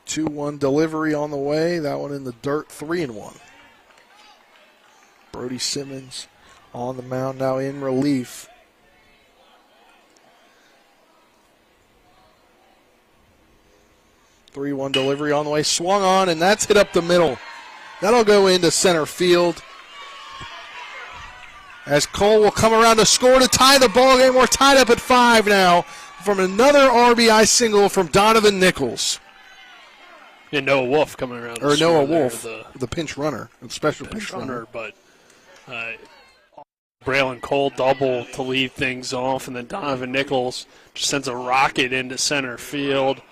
Two-one delivery on the way. That one in the dirt, 3-1. Brody Simmons on the mound now in relief. Three-one delivery on the way. Swung on, and that's hit up the middle. That'll go into center field. as Cole will come around to score to tie the ball game. We're tied up at 5 now from another RBI single from Donovan Nichols. And Noah Wolf coming around. Or Noah Wolf, the pinch runner, the special pinch runner. But Braylon Cole double to lead things off, and then Donovan Nichols just sends a rocket into center field,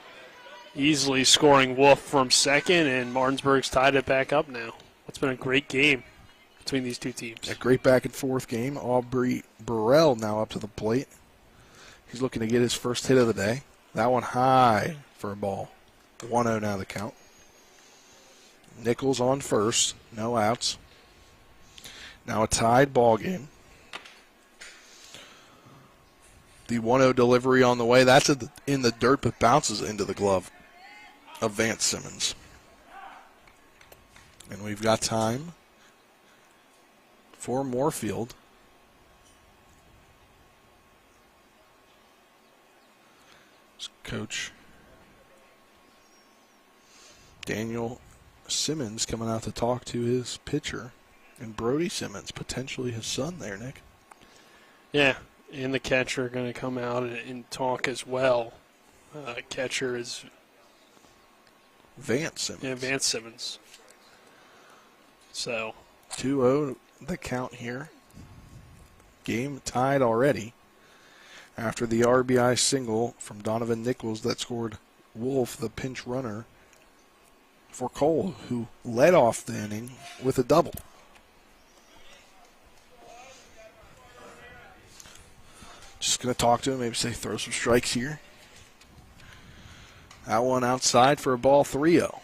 easily scoring Wolf from second, and Martinsburg's tied it back up now. It's been a great game between these two teams. A great back and forth game. Aubrey Burrell now up to the plate. He's looking to get his first hit of the day. That one high for a ball. 1-0 now the count. Nichols on first. No outs. Now a tied ball game. The 1-0 delivery on the way. That's in the dirt, but bounces into the glove of Vance Simmons. And we've got time for Moorefield. Coach Daniel Simmons coming out to talk to his pitcher. And Brody Simmons, potentially his son there, Nick. Yeah, and the catcher are going to come out and talk as well. Catcher is Vance Simmons. Yeah, Vance Simmons. So 2-0 the count here. Game tied already after the RBI single from Donovan Nichols that scored Wolf, the pinch runner, for Cole, who led off the inning with a double. Just going to talk to him, maybe say throw some strikes here. That one outside for a ball, 3-0.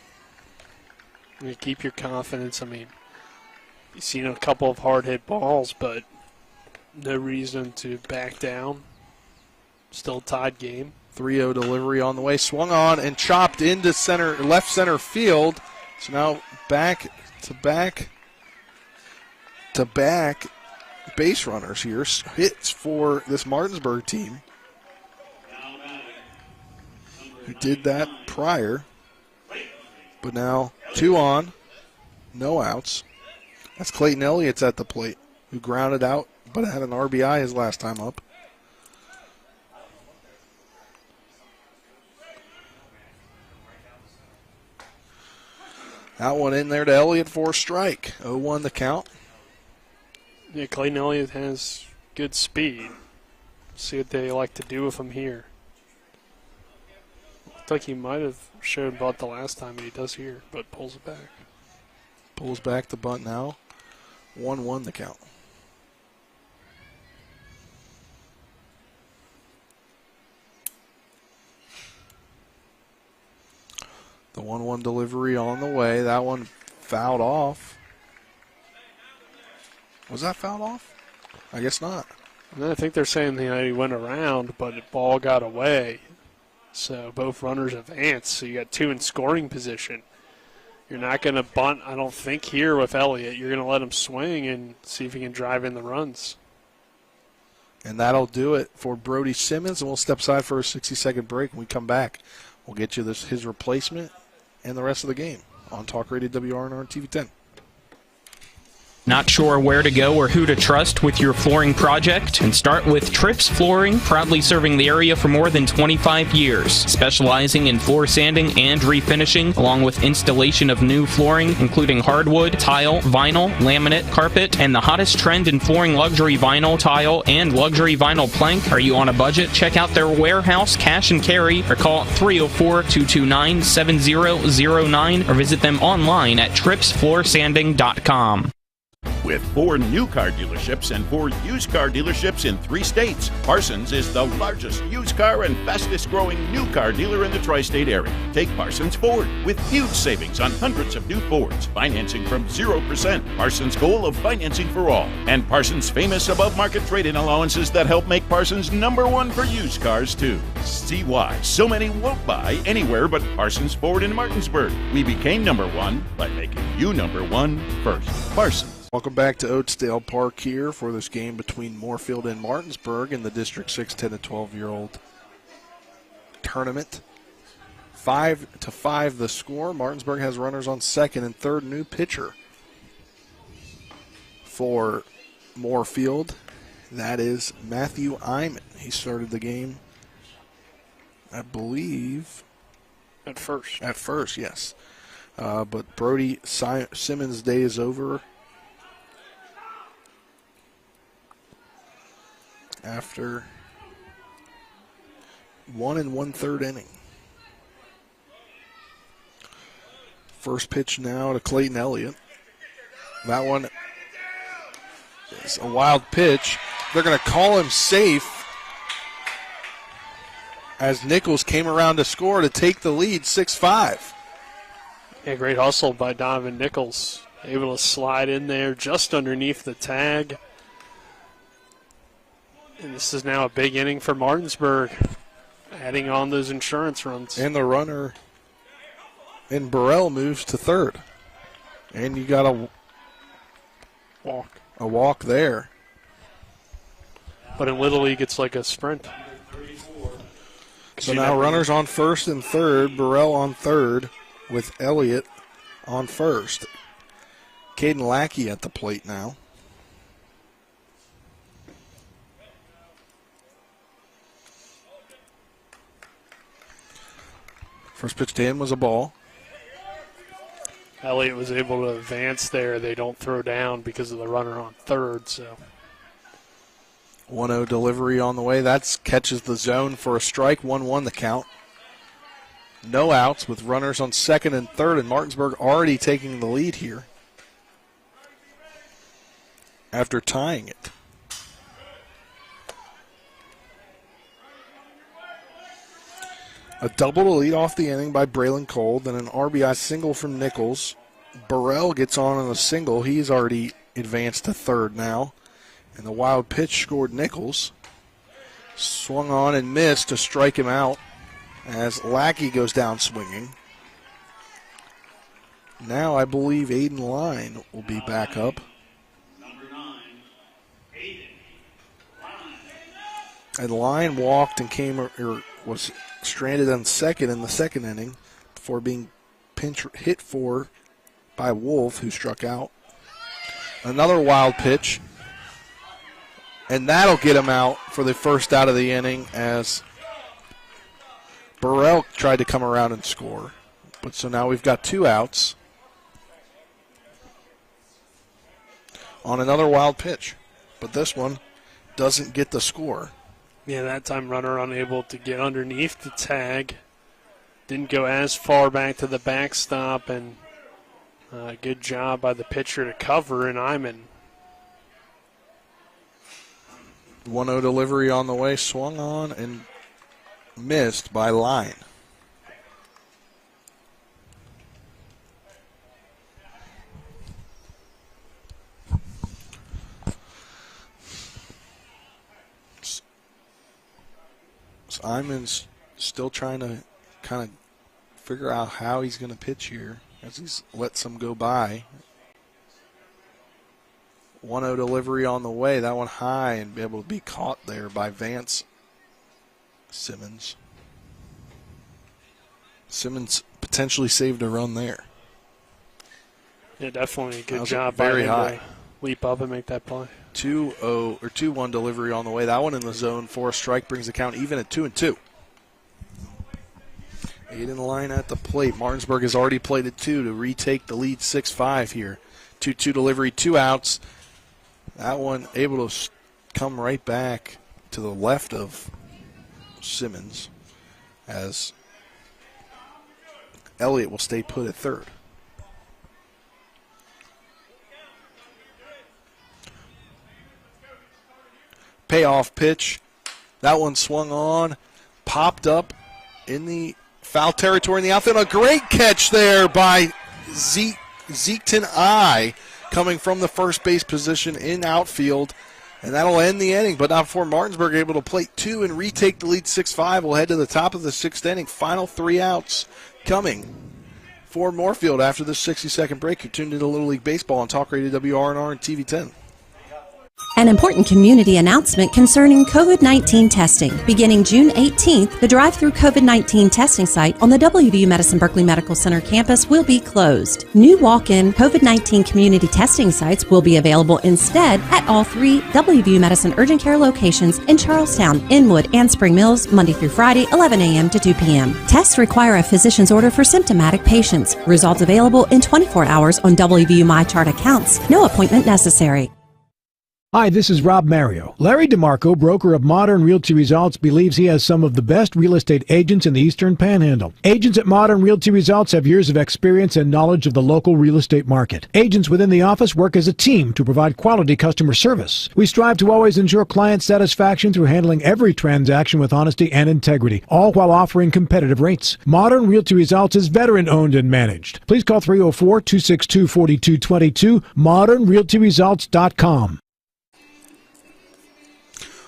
You keep your confidence. I mean, you've seen a couple of hard-hit balls, but no reason to back down. Still tied game. 3-0 delivery on the way. Swung on and chopped into left center field. So now back base runners here. Hits for this Martinsburg team, who did that prior. But now 2 on, no outs. That's Clayton Elliott's at the plate, who grounded out but had an RBI his last time up. That one in there to Elliott for a strike. 0-1 the count. Yeah, Clayton Elliott has good speed. See what they like to do with him here. Looked like he might have showed bunt the last time, and he does here, but pulls it back. Pulls back the bunt now. 1-1 the count. The 1-1 delivery on the way. That one fouled off. Was that fouled off? I guess not. And then I think they're saying he went around, but the ball got away. So both runners advanced. So you got 2 in scoring position. You're not going to bunt, I don't think, here with Elliott. You're going to let him swing and see if he can drive in the runs. And that'll do it for Brody Simmons. And we'll step aside for a 60-second break. When we come back, we'll get you his replacement and the rest of the game on Talk Radio WRNR and TV 10. Not sure where to go or who to trust with your flooring project? And start with Trips Flooring, proudly serving the area for more than 25 years, specializing in floor sanding and refinishing, along with installation of new flooring, including hardwood, tile, vinyl, laminate, carpet, and the hottest trend in flooring, luxury vinyl, tile, and luxury vinyl plank. Are you on a budget? Check out their warehouse, cash and carry, or call 304-229-7009, or visit them online at tripsfloorsanding.com. With 4 new car dealerships and 4 used car dealerships in 3 states, Parsons is the largest used car and fastest growing new car dealer in the tri-state area. Take Parsons Ford with huge savings on hundreds of new Fords, financing from 0%, Parsons' goal of financing for all, and Parsons' famous above-market trade-in allowances that help make Parsons #1 for used cars too. See why so many won't buy anywhere but Parsons Ford in Martinsburg. We became #1 by making you #1 first. Parsons. Welcome back to Oatsdale Park here for this game between Moorefield and Martinsburg in the District 6 10 to 12-year-old tournament. 5-5 the score. Martinsburg has runners on second and third. New pitcher for Moorefield. That is Matthew Iman. He started the game, I believe, at first. At first, yes. But Brody Simmons' day is over after 1 1/3 inning. First pitch now to Clayton Elliott. That one is a wild pitch. They're going to call him safe as Nichols came around to score to take the lead 6-5. Yeah, great hustle by Donovan Nichols. Able to slide in there just underneath the tag. And this is now a big inning for Martinsburg, adding on those insurance runs. And the runner in Burrell moves to third. And you got a walk there. But in Little League, it's like a sprint. So now runners on first and third, Burrell on third with Elliott on first. Caden Lackey at the plate now. First pitch to him was a ball. Elliott was able to advance there. They don't throw down because of the runner on third. So 1-0 delivery on the way. That catches the zone for a strike. 1-1 the count. No outs with runners on second and third, and Martinsburg already taking the lead here after tying it. A double to lead off the inning by Braylon Cole, then an RBI single from Nichols. Burrell gets on a single. He's already advanced to third now. And the wild pitch scored Nichols. Swung on and missed to strike him out as Lackey goes down swinging. Now I believe Aiden Line will be back up. And Line walked and was stranded on second in the second inning before being pinch hit for by Wolf, who struck out. Another wild pitch. And that'll get him out for the first out of the inning as Burrell tried to come around and score. But so now we've got 2 outs on another wild pitch. But this one doesn't get the score. yeah, that time runner unable to get underneath the tag. Didn't go as far back to the backstop, and good job by the pitcher to cover, and Iman. 1-0 delivery on the way, swung on and missed by Line. So Iman's still trying to kind of figure out how he's going to pitch here as he's let some go by. 1-0 delivery on the way. That one high and be able to be caught there by Vance Simmons. Simmons potentially saved a run there. Yeah, definitely a good job by him to leap up and make that play. 2-1 delivery on the way. That one in the zone for a strike brings the count even at 2-2. Aiden Line at the plate. Martinsburg has already played at 2 to retake the lead 6-5 here. 2-2 delivery, 2 outs. That one able to come right back to the left of Simmons as Elliott will stay put at third. Payoff pitch. That one swung on, popped up in the foul territory in the outfield. A great catch there by Zeekton I coming from the first base position in outfield. And that'll end the inning, but not before Martinsburg able to plate 2 and retake the lead 6-5. We'll head to the top of the 6th inning. Final 3 outs coming for Moorefield after this 60-second break. You're tuned into Little League Baseball on Talk Radio WRNR and TV 10. An important community announcement concerning COVID-19 testing. Beginning June 18th, the drive-through COVID-19 testing site on the WVU Medicine Berkeley Medical Center campus will be closed. New walk-in COVID-19 community testing sites will be available instead at all 3 WVU Medicine urgent care locations in Charlestown, Inwood, and Spring Mills, Monday through Friday, 11 a.m. to 2 p.m. Tests require a physician's order for symptomatic patients. Results available in 24 hours on WVU MyChart accounts. No appointment necessary. Hi, this is Rob Mario. Larry DeMarco, broker of Modern Realty Results, believes he has some of the best real estate agents in the Eastern Panhandle. Agents at Modern Realty Results have years of experience and knowledge of the local real estate market. Agents within the office work as a team to provide quality customer service. We strive to always ensure client satisfaction through handling every transaction with honesty and integrity, all while offering competitive rates. Modern Realty Results is veteran-owned and managed. Please call 304-262-4222, modernrealtyresults.com.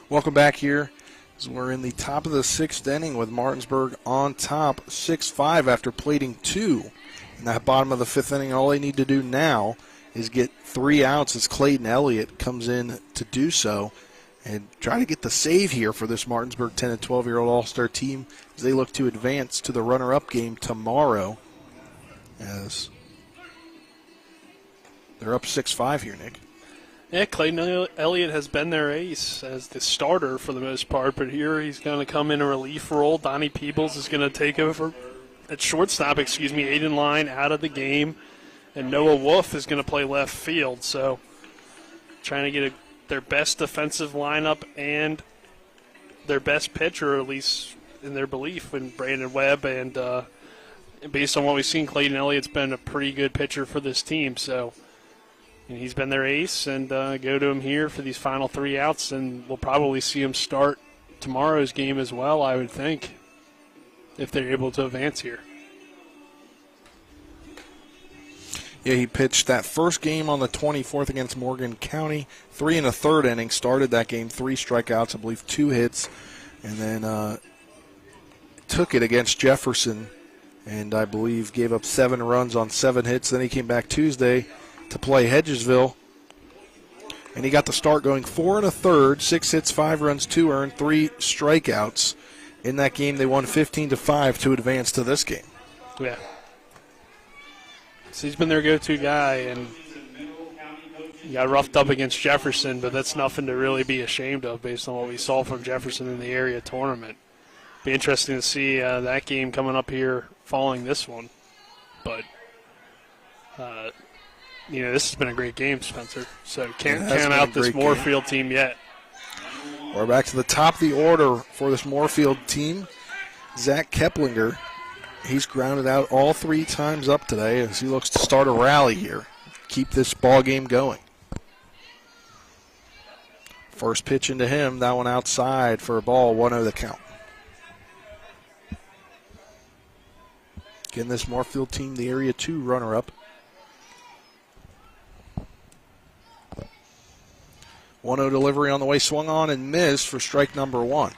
Welcome back here as we're in the top of the 6th inning with Martinsburg on top 6-5 after plating 2 in that bottom of the 5th inning. All they need to do now is get 3 outs as Clayton Elliott comes in to do so and try to get the save here for this Martinsburg 10 and 12-year-old All-Star team as they look to advance to the runner-up game tomorrow as they're up 6-5 here, Nick. Yeah, Clayton Elliott has been their ace as the starter for the most part, but here he's going to come in a relief role. Donnie Peebles is going to take over at shortstop, Aiden Line out of the game, and Noah Wolf is going to play left field. So trying to get their best defensive lineup and their best pitcher, at least in their belief, in Brandon Webb. And based on what we've seen, Clayton Elliott's been a pretty good pitcher for this team. So and he's been their ace, and go to him here for these final 3 outs, and we'll probably see him start tomorrow's game as well, I would think, if they're able to advance here. Yeah, he pitched that first game on the 24th against Morgan County, 3 1/3 innings, started that game, 3 strikeouts, I believe 2 hits, and then took it against Jefferson, and I believe gave up 7 runs on 7 hits. Then he came back Tuesday to play Hedgesville, and he got the start going 4 1/3, 6 hits, 5 runs, 2 earned, 3 strikeouts. In that game, they won 15-5 to advance to this game. Yeah. So he's been their go-to guy, and he got roughed up against Jefferson, but that's nothing to really be ashamed of based on what we saw from Jefferson in the area tournament. Be interesting to see that game coming up here following this one, but this has been a great game, Spencer. So can't count out this Moorefield team yet. We're back to the top of the order for this Moorefield team. Zach Keplinger, he's grounded out all 3 times up today as he looks to start a rally here. Keep this ball game going. First pitch into him, that one outside for a ball, 1-0 the count. Again, this Moorefield team, the Area 2 runner-up. 1-0 delivery on the way, swung on and missed for strike number 1.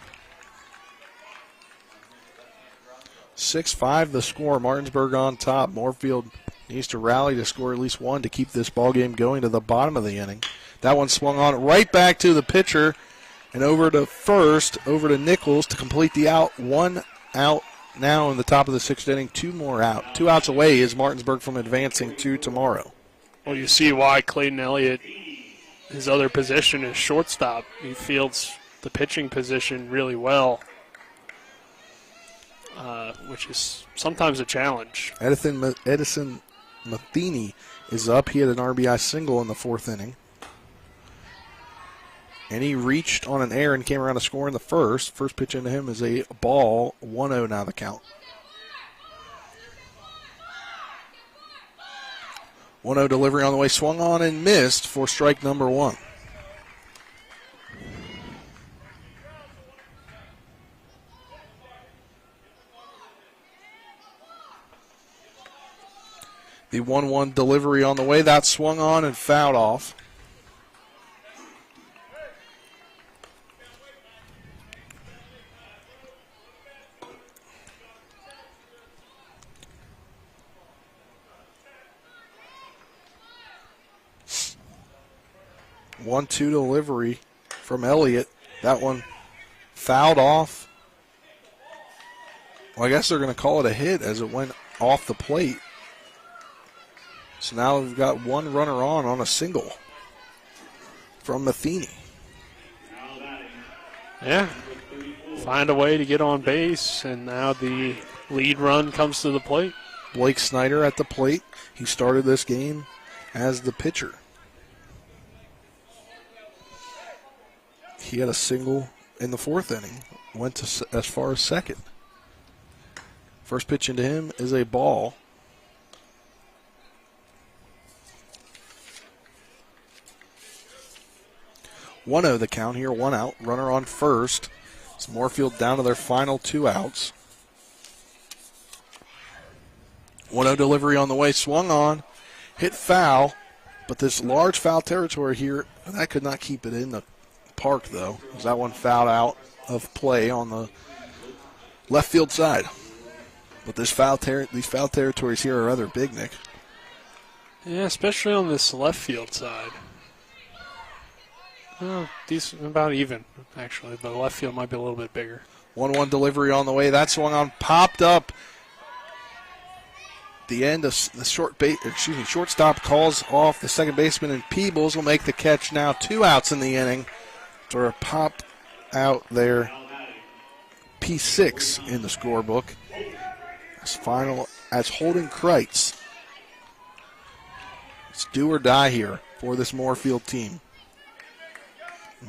6-5 the score, Martinsburg on top. Moorefield needs to rally to score at least 1 to keep this ball game going to the bottom of the inning. That one swung on right back to the pitcher and over to first, over to Nichols to complete the out. 1 out now in the top of the 6th inning, 2 more out. 2 outs away is Martinsburg from advancing to tomorrow. Well, you see why Clayton Elliott, his other position is shortstop. He fields the pitching position really well, which is sometimes a challenge. Edison Matheny is up. He had an RBI single in the 4th inning. And he reached on an error and came around to score in the first. First pitch into him is a ball, 1-0 now the count. 1-0 delivery on the way, swung on and missed for strike number 1. The 1-1 delivery on the way, that swung on and fouled off. 1-2 delivery from Elliott. That one fouled off. Well, I guess they're going to call it a hit as it went off the plate. So now we've got one runner on a single from Matheny. Yeah, find a way to get on base, and now the lead run comes to the plate. Blake Snyder at the plate. He started this game as the pitcher. He had a single in the 4th inning, went to as far as 2nd. First pitch into him is a ball. One the count here, 1 out, runner on first. It's Moorefield down to their final 2 outs. 1-0 delivery on the way, swung on, hit foul, but this large foul territory here, that could not keep it in the park, though, as that one fouled out of play on the left field side. But these foul territories here are rather big, Nick. Yeah, especially on this left field side. Well, decent, about even, actually, but the left field might be a little bit bigger. 1-1 delivery on the way. That swung on, popped up. The end of the shortstop calls off the second baseman, and Peebles will make the catch now. 2 outs in the inning. Sort of pop out there. P6 in the scorebook. As Holden Kreitz. It's do or die here for this Moorefield team.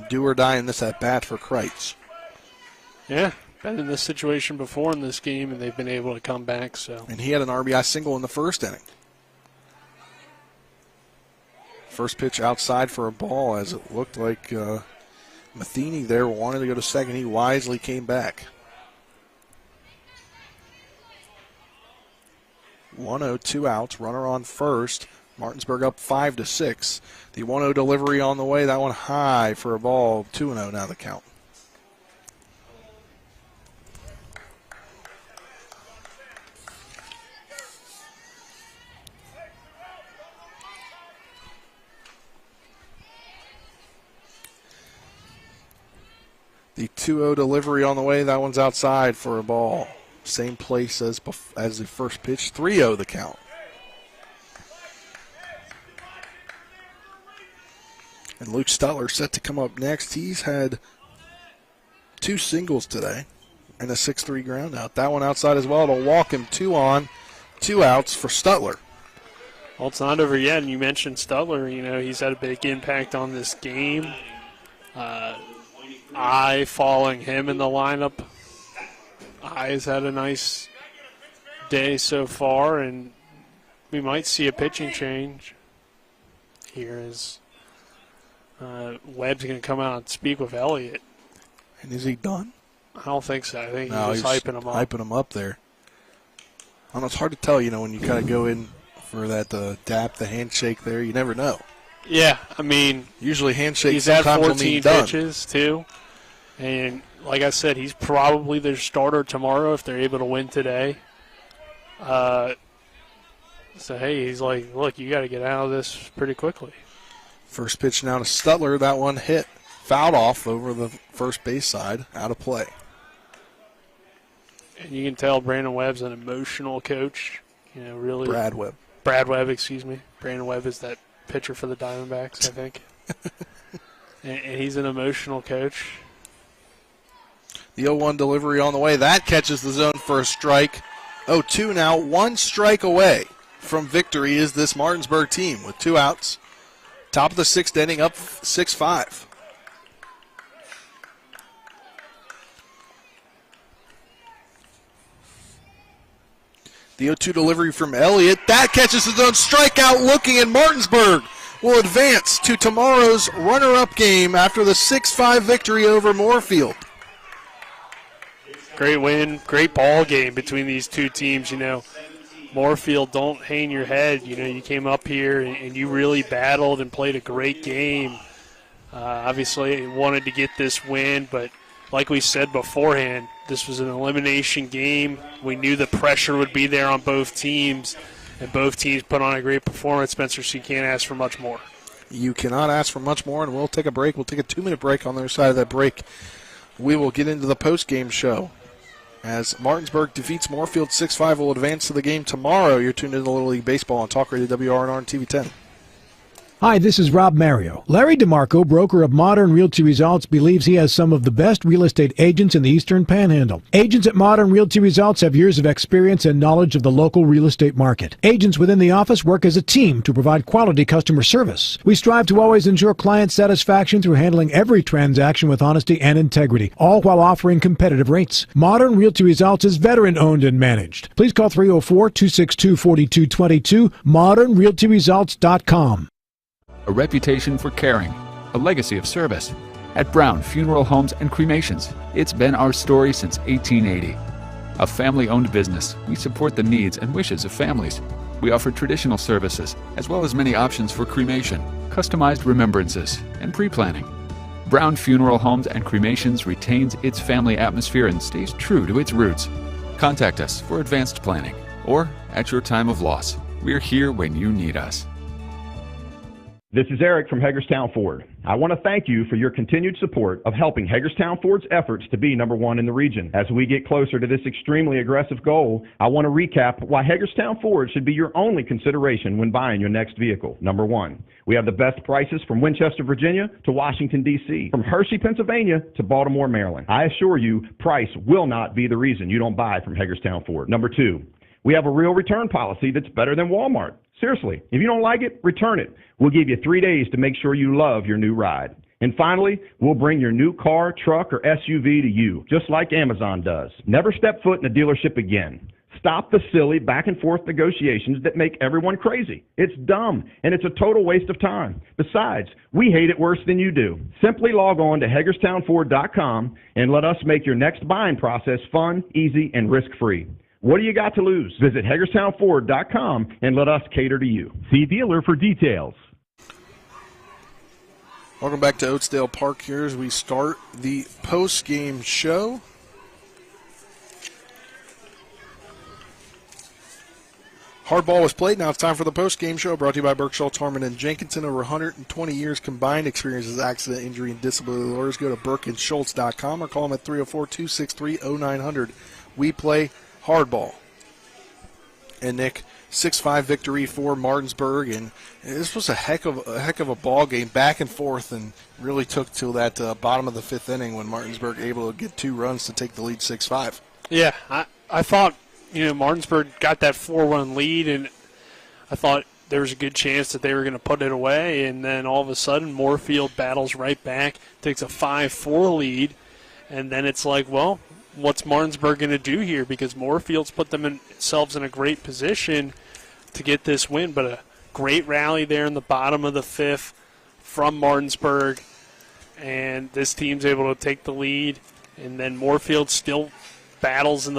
Do or die in this at bat for Kreitz. Yeah, been in this situation before in this game, and they've been able to come back. So. And he had an RBI single in the 1st inning. First pitch outside for a ball, as it looked like Matheny there wanted to go to second. He wisely came back. 1-0, 2 outs, runner on first. Martinsburg up 5-6. The 1-0 delivery on the way. That one high for a ball. 2-0 now the count. The 2-0 delivery on the way. That one's outside for a ball. Same place as the first pitch. 3-0 the count. And Luke Stutler set to come up next. He's had 2 singles today and a 6-3 ground out. That one outside as well. It'll walk him 2 on, 2 outs for Stutler. Well, it's not over yet, and you mentioned Stutler. You know, he's had a big impact on this game. I following him in the lineup. I's had a nice day so far, and we might see a pitching change here as Webb's going to come out and speak with Elliott. And is he done? I don't think so. I think No, he's hyping him up. Hyping him up there. I don't know, it's hard to tell, when you kind of go in for that dap, the handshake there. You never know. Yeah, I mean, usually handshakes he's had sometimes 14 pitches, too. And like I said, he's probably their starter tomorrow if they're able to win today. So, hey, he's like, look, you got to get out of this pretty quickly. First pitch now to Stutler. That one hit, fouled off over the first base side, out of play. And you can tell Brandon Webb's an emotional coach. Really. Brad Webb, excuse me. Brandon Webb is that pitcher for the Diamondbacks, I think. and he's an emotional coach. The 0-1 delivery on the way. That catches the zone for a strike. 0-2 now. 1 strike away from victory is this Martinsburg team with 2 outs. Top of the 6th inning, up 6-5. The 0-2 delivery from Elliott. That catches his own strikeout looking, and Martinsburg will advance to tomorrow's runner-up game after the 6-5 victory over Moorefield. Great win, great ball game between these two teams. Moorefield, don't hang your head. You came up here and you really battled and played a great game. Obviously, wanted to get this win, but like we said beforehand, this was an elimination game. We knew the pressure would be there on both teams, and both teams put on a great performance, Spencer, so you can't ask for much more. You cannot ask for much more, and we'll take a break. We'll take a 2-minute break. On the other side of that break, we will get into the post-game show. As Martinsburg defeats Moorefield 6-5, will advance to the game tomorrow. You're tuned in to Little League Baseball on Talk Radio WRNR and TV 10. Hi, this is Rob Mario. Larry DeMarco, broker of Modern Realty Results, believes he has some of the best real estate agents in the Eastern Panhandle. Agents at Modern Realty Results have years of experience and knowledge of the local real estate market. Agents within the office work as a team to provide quality customer service. We strive to always ensure client satisfaction through handling every transaction with honesty and integrity, all while offering competitive rates. Modern Realty Results is veteran-owned and managed. Please call 304-262-4222, modernrealtyresults.com. A reputation for caring, a legacy of service. At Brown Funeral Homes and Cremations, it's been our story since 1880. A family-owned business, we support the needs and wishes of families. We offer traditional services, as well as many options for cremation, customized remembrances, and pre-planning. Brown Funeral Homes and Cremations retains its family atmosphere and stays true to its roots. Contact us for advanced planning, or at your time of loss. We're here when you need us. This is Eric from Hagerstown Ford. I want to thank you for your continued support of helping Hagerstown Ford's efforts to be #1 in the region. As we get closer to this extremely aggressive goal, I want to recap why Hagerstown Ford should be your only consideration when buying your next vehicle. Number 1, we have the best prices from Winchester, Virginia to Washington, D.C., from Hershey, Pennsylvania to Baltimore, Maryland. I assure you, price will not be the reason you don't buy from Hagerstown Ford. Number 2, we have a real return policy that's better than Walmart. Seriously, if you don't like it, return it. We'll give you 3 days to make sure you love your new ride. And finally, we'll bring your new car, truck, or SUV to you, just like Amazon does. Never step foot in a dealership again. Stop the silly back-and-forth negotiations that make everyone crazy. It's dumb, and it's a total waste of time. Besides, we hate it worse than you do. Simply log on to HagerstownFord.com and let us make your next buying process fun, easy, and risk-free. What do you got to lose? Visit HagerstownFord.com and let us cater to you. See dealer for details. Welcome back to Oatsdale Park here as we start the post-game show. Hardball was played. Now it's time for the post-game show brought to you by Burke Schultz, Harmon, and Jenkinson. Over 120 years combined experience as accident, injury, and disability lawyers. Go to burkeandschultz.com or call them at 304-263-0900. We play hardball. And Nick, 6-5 victory for Martinsburg, and this was a heck of a ball game, back and forth, and really took till that bottom of the 5th inning when Martinsburg able to get 2 runs to take the lead 6-5. Yeah, I thought Martinsburg got that 4-run lead, and I thought there was a good chance that they were going to put it away, and then all of a sudden Moorefield battles right back, takes a 5-4 lead, and then it's like, well, what's Martinsburg going to do here? Because Moorefield's put themselves in a great position to get this win, but a great rally there in the bottom of the 5th from Martinsburg, and this team's able to take the lead, and then Moorefield still battles in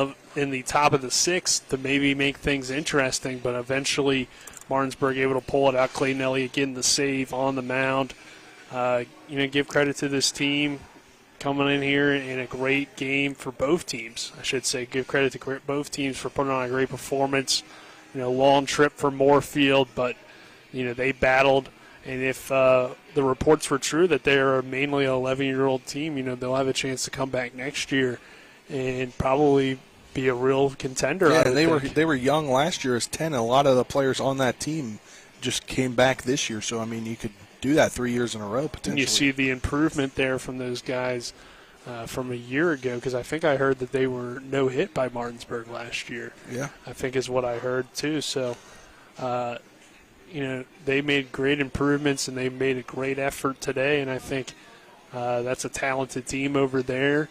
the top of the 6th to maybe make things interesting, but eventually Martinsburg able to pull it out. Clayton Elliott getting the save on the mound. Give credit to this team coming in here in a great game for both teams. I should say give credit to both teams for putting on a great performance. Long trip for Moorefield, but they battled. And if the reports were true that they're mainly an 11-year-old team, they'll have a chance to come back next year and probably be a real contender. Yeah, they were young last year as 10, and a lot of the players on that team just came back this year. So you could do that 3 years in a row potentially. And you see the improvement there from those guys from a year ago, because I think I heard that they were no hit by Martinsburg last year. Yeah, I think is what I heard too. So, they made great improvements and they made a great effort today, and I think that's a talented team over there.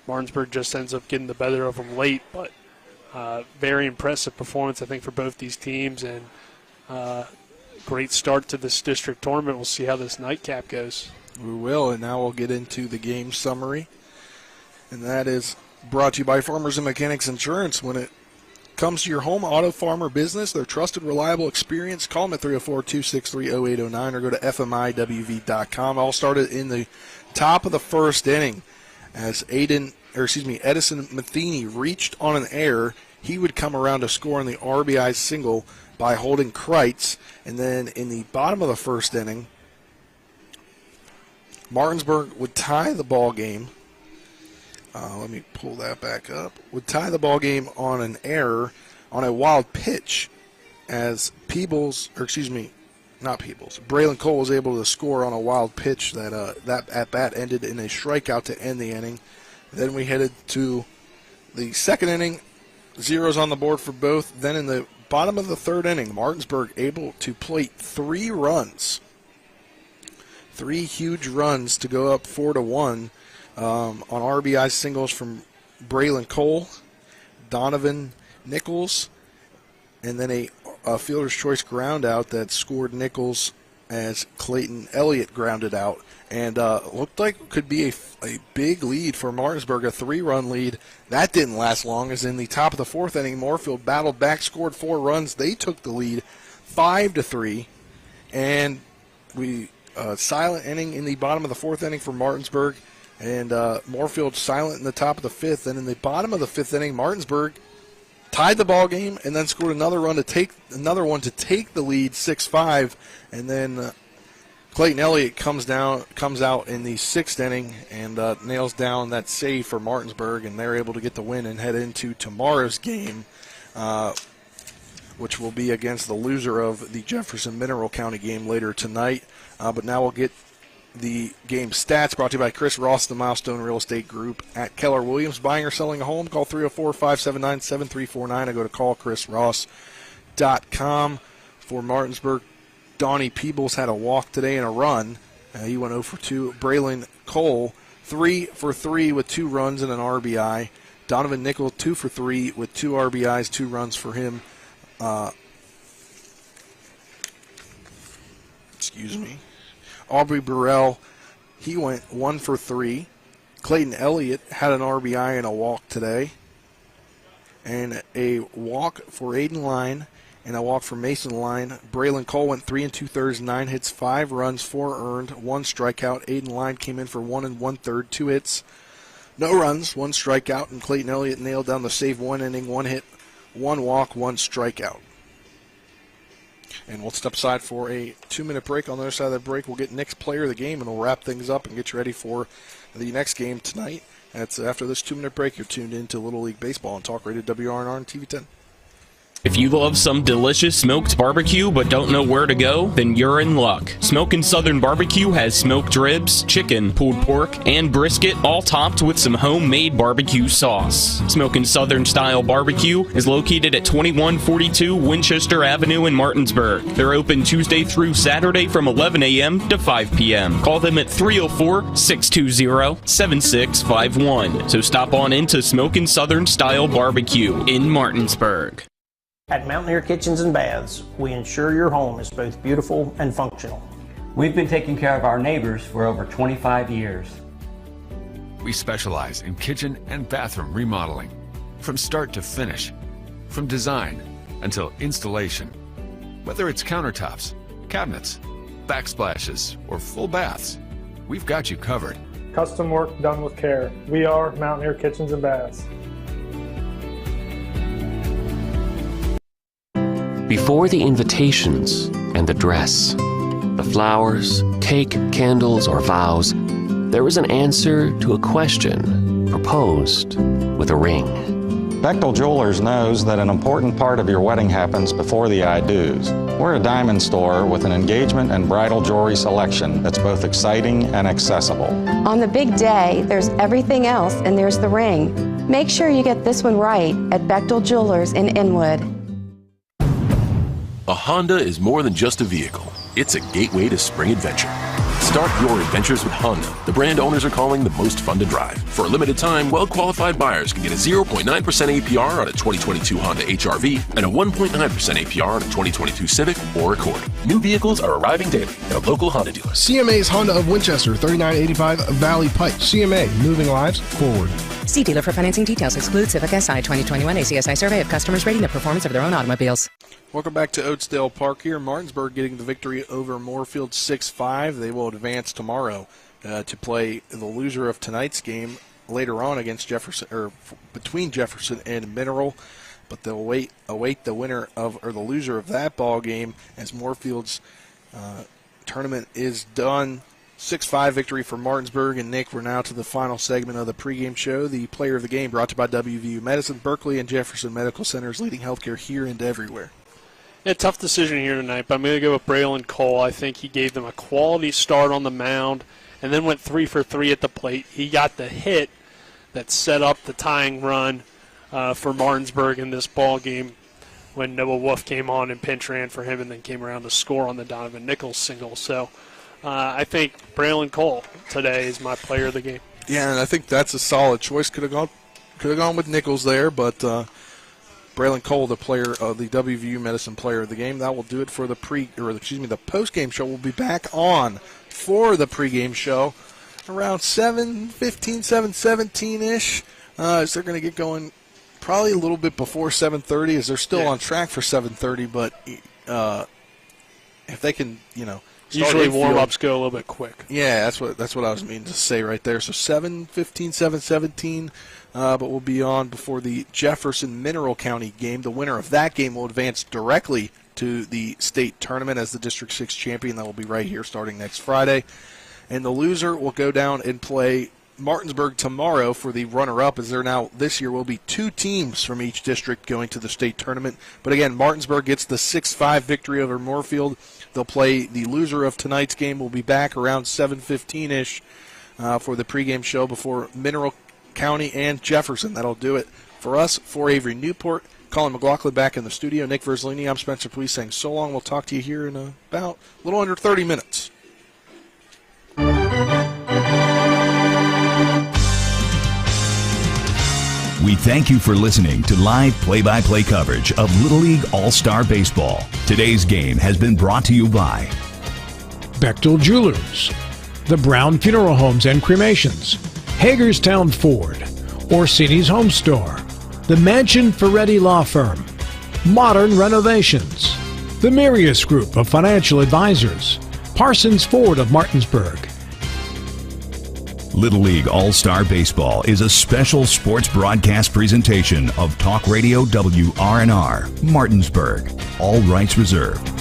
Martinsburg just ends up getting the better of them late, but very impressive performance, I think, for both these teams, and great start to this district tournament. We'll see how this nightcap goes. We will, and now we'll get into the game summary, and that is brought to you by Farmers and Mechanics Insurance. When it comes to your home auto farmer business, their trusted, reliable experience, call them at 304-263-0809 or go to fmiwv.com. All started in the top of the 1st inning as Edison Matheny reached on an error. He would come around to score on the RBI single by holding Kreitz, and then in the bottom of the 1st inning, Martinsburg would tie the ball game. Let me pull that back up. Would tie the ball game on an error on a wild pitch as Braylon Cole was able to score on a wild pitch that at-bat ended in a strikeout to end the inning. Then we headed to the second inning, zeros on the board for both. Then in the bottom of the third inning, Martinsburg able to plate 3 runs. 3 huge runs to go up 4-1 on RBI singles from Braylon Cole, Donovan Nichols, and then a fielder's choice ground out that scored Nichols as Clayton Elliott grounded out. And looked like it could be a big lead for Martinsburg, a 3-run lead. That didn't last long, as in the top of the fourth inning, Moorefield battled back, scored 4 runs. They took the lead 5-3. And we silent inning in the bottom of the fourth inning for Martinsburg. And Moorefield silent in the top of the fifth. And in the bottom of the fifth inning, Martinsburg tied the ball game and then scored another one to take the lead 6-5. And then Clayton Elliott comes out in the sixth inning and nails down that save for Martinsburg, and they're able to get the win and head into tomorrow's game, which will be against the loser of the Jefferson Mineral County game later tonight. But now we'll get the game stats brought to you by Chris Ross, the Milestone Real Estate Group at Keller Williams. Buying or selling a home, call 304-579-7349 or go to callchrisross.com. For Martinsburg, Donnie Peebles had a walk today and a run. He went 0 for 2. Braylon Cole, 3 for 3 with 2 runs and an RBI. Donovan Nichols, 2 for 3 with 2 RBIs, 2 runs for him. Aubrey Burrell, he went 1 for 3. Clayton Elliott had an RBI and a walk today. And a walk for Aiden Line and a walk for Mason Line. Braylon Cole went 3 2/3, 9 hits, 5 runs, 4 earned, 1 strikeout. Aiden Line came in for 1 1/3, 2 hits, no runs, 1 strikeout. And Clayton Elliott nailed down the save, 1 inning, 1 hit, 1 walk, 1 strikeout. And we'll step aside for a 2-minute break. On the other side of that break, we'll get Nick's player of the game, and we'll wrap things up and get you ready for the next game tonight. That's after this 2-minute break. You're tuned into Little League Baseball on Talk Radio WRNR and TV 10. If you love some delicious smoked barbecue but don't know where to go, then you're in luck. Smokin' Southern Barbecue has smoked ribs, chicken, pulled pork, and brisket, all topped with some homemade barbecue sauce. Smokin' Southern Style Barbecue is located at 2142 Winchester Avenue in Martinsburg. They're open Tuesday through Saturday from 11 a.m. to 5 p.m. Call them at 304-620-7651. So stop on into Smokin' Southern Style Barbecue in Martinsburg. At Mountaineer Kitchens and Baths, we ensure your home is both beautiful and functional. We've been taking care of our neighbors for over 25 years. We specialize in kitchen and bathroom remodeling, from start to finish, from design until installation. Whether it's countertops, cabinets, backsplashes, or full baths, we've got you covered. Custom work done with care. We are Mountaineer Kitchens and Baths. Before the invitations and the dress, the flowers, cake, candles, or vows, there was an answer to a question proposed with a ring. Bechtel Jewelers knows that an important part of your wedding happens before the I-dos. We're a diamond store with an engagement and bridal jewelry selection that's both exciting and accessible. On the big day, there's everything else and there's the ring. Make sure you get this one right at Bechtel Jewelers in Inwood. A Honda is more than just a vehicle. It's a gateway to spring adventure. Start your adventures with Honda, the brand owners are calling the most fun to drive. For a limited time, well-qualified buyers can get a 0.9% APR on a 2022 Honda HR-V and a 1.9% APR on a 2022 Civic or Accord. New vehicles are arriving daily at a local Honda dealer. CMA's Honda of Winchester, 3985 Valley Pike. CMA, moving lives forward. See dealer for financing details. Exclude Civic SI 2021 ACSI survey of customers rating the performance of their own automobiles. Welcome back to Oakdale Park here. Martinsburg getting the victory over Moorefield 6-5. They will advance tomorrow to play the loser of tonight's game later on against Jefferson, or between Jefferson and Mineral. But they'll await the winner of, or the loser of that ball game as Moorefield's tournament is done 6-5 victory for Martinsburg. And, Nick, we're now to the final segment of the pregame show, the player of the game, brought to you by WVU Medicine, Berkeley, and Jefferson Medical Centers, leading healthcare here and everywhere. Yeah, tough decision here tonight, but I'm going to go with Braylon Cole. I think he gave them a quality start on the mound and then went 3 for 3 at the plate. He got the hit that set up the tying run for Martinsburg in this ball game when Noah Wolf came on and pinch ran for him and then came around to score on the Donovan Nichols single. So I think Braylon Cole today is my player of the game. Yeah, and I think that's a solid choice. Could have gone with Nichols there, but Braylon Cole, the player of the WVU Medicine player of the game. That will do it for the post-game show. We'll be back on for the pregame show around 7:15, 7:17-ish. So they're going to get going probably a little bit before 7:30, as they're still on track for 7:30. But if they can, usually warm-ups go a little bit quick. Yeah, that's what I was meaning to say right there. So 7:15, 7:17. But we'll be on before the Jefferson Mineral County game. The winner of that game will advance directly to the state tournament as the District 6 champion. That will be right here starting next Friday. And the loser will go down and play Martinsburg tomorrow for the runner-up, as there now this year will be 2 teams from each district going to the state tournament. But again, Martinsburg gets the 6-5 victory over Moorefield. They'll play the loser of tonight's game. Will be back around 7:15-ish for the pregame show before Mineral County and Jefferson. That'll do it for us. For Avery Newport, Colin McLaughlin back in the studio. Nick Verzolini, I'm Spencer Police saying so long. We'll talk to you here in about a little under 30 minutes. We thank you for listening to live play-by-play coverage of Little League All-Star Baseball. Today's game has been brought to you by Bechtel Jewelers, the Brown Funeral Homes and Cremations, Hagerstown Ford, Orsini's Home Store, the Mansion Ferretti Law Firm, Modern Renovations, the Mirius Group of Financial Advisors, Parsons Ford of Martinsburg. Little League All-Star Baseball is a special sports broadcast presentation of Talk Radio WRNR, Martinsburg. All rights reserved.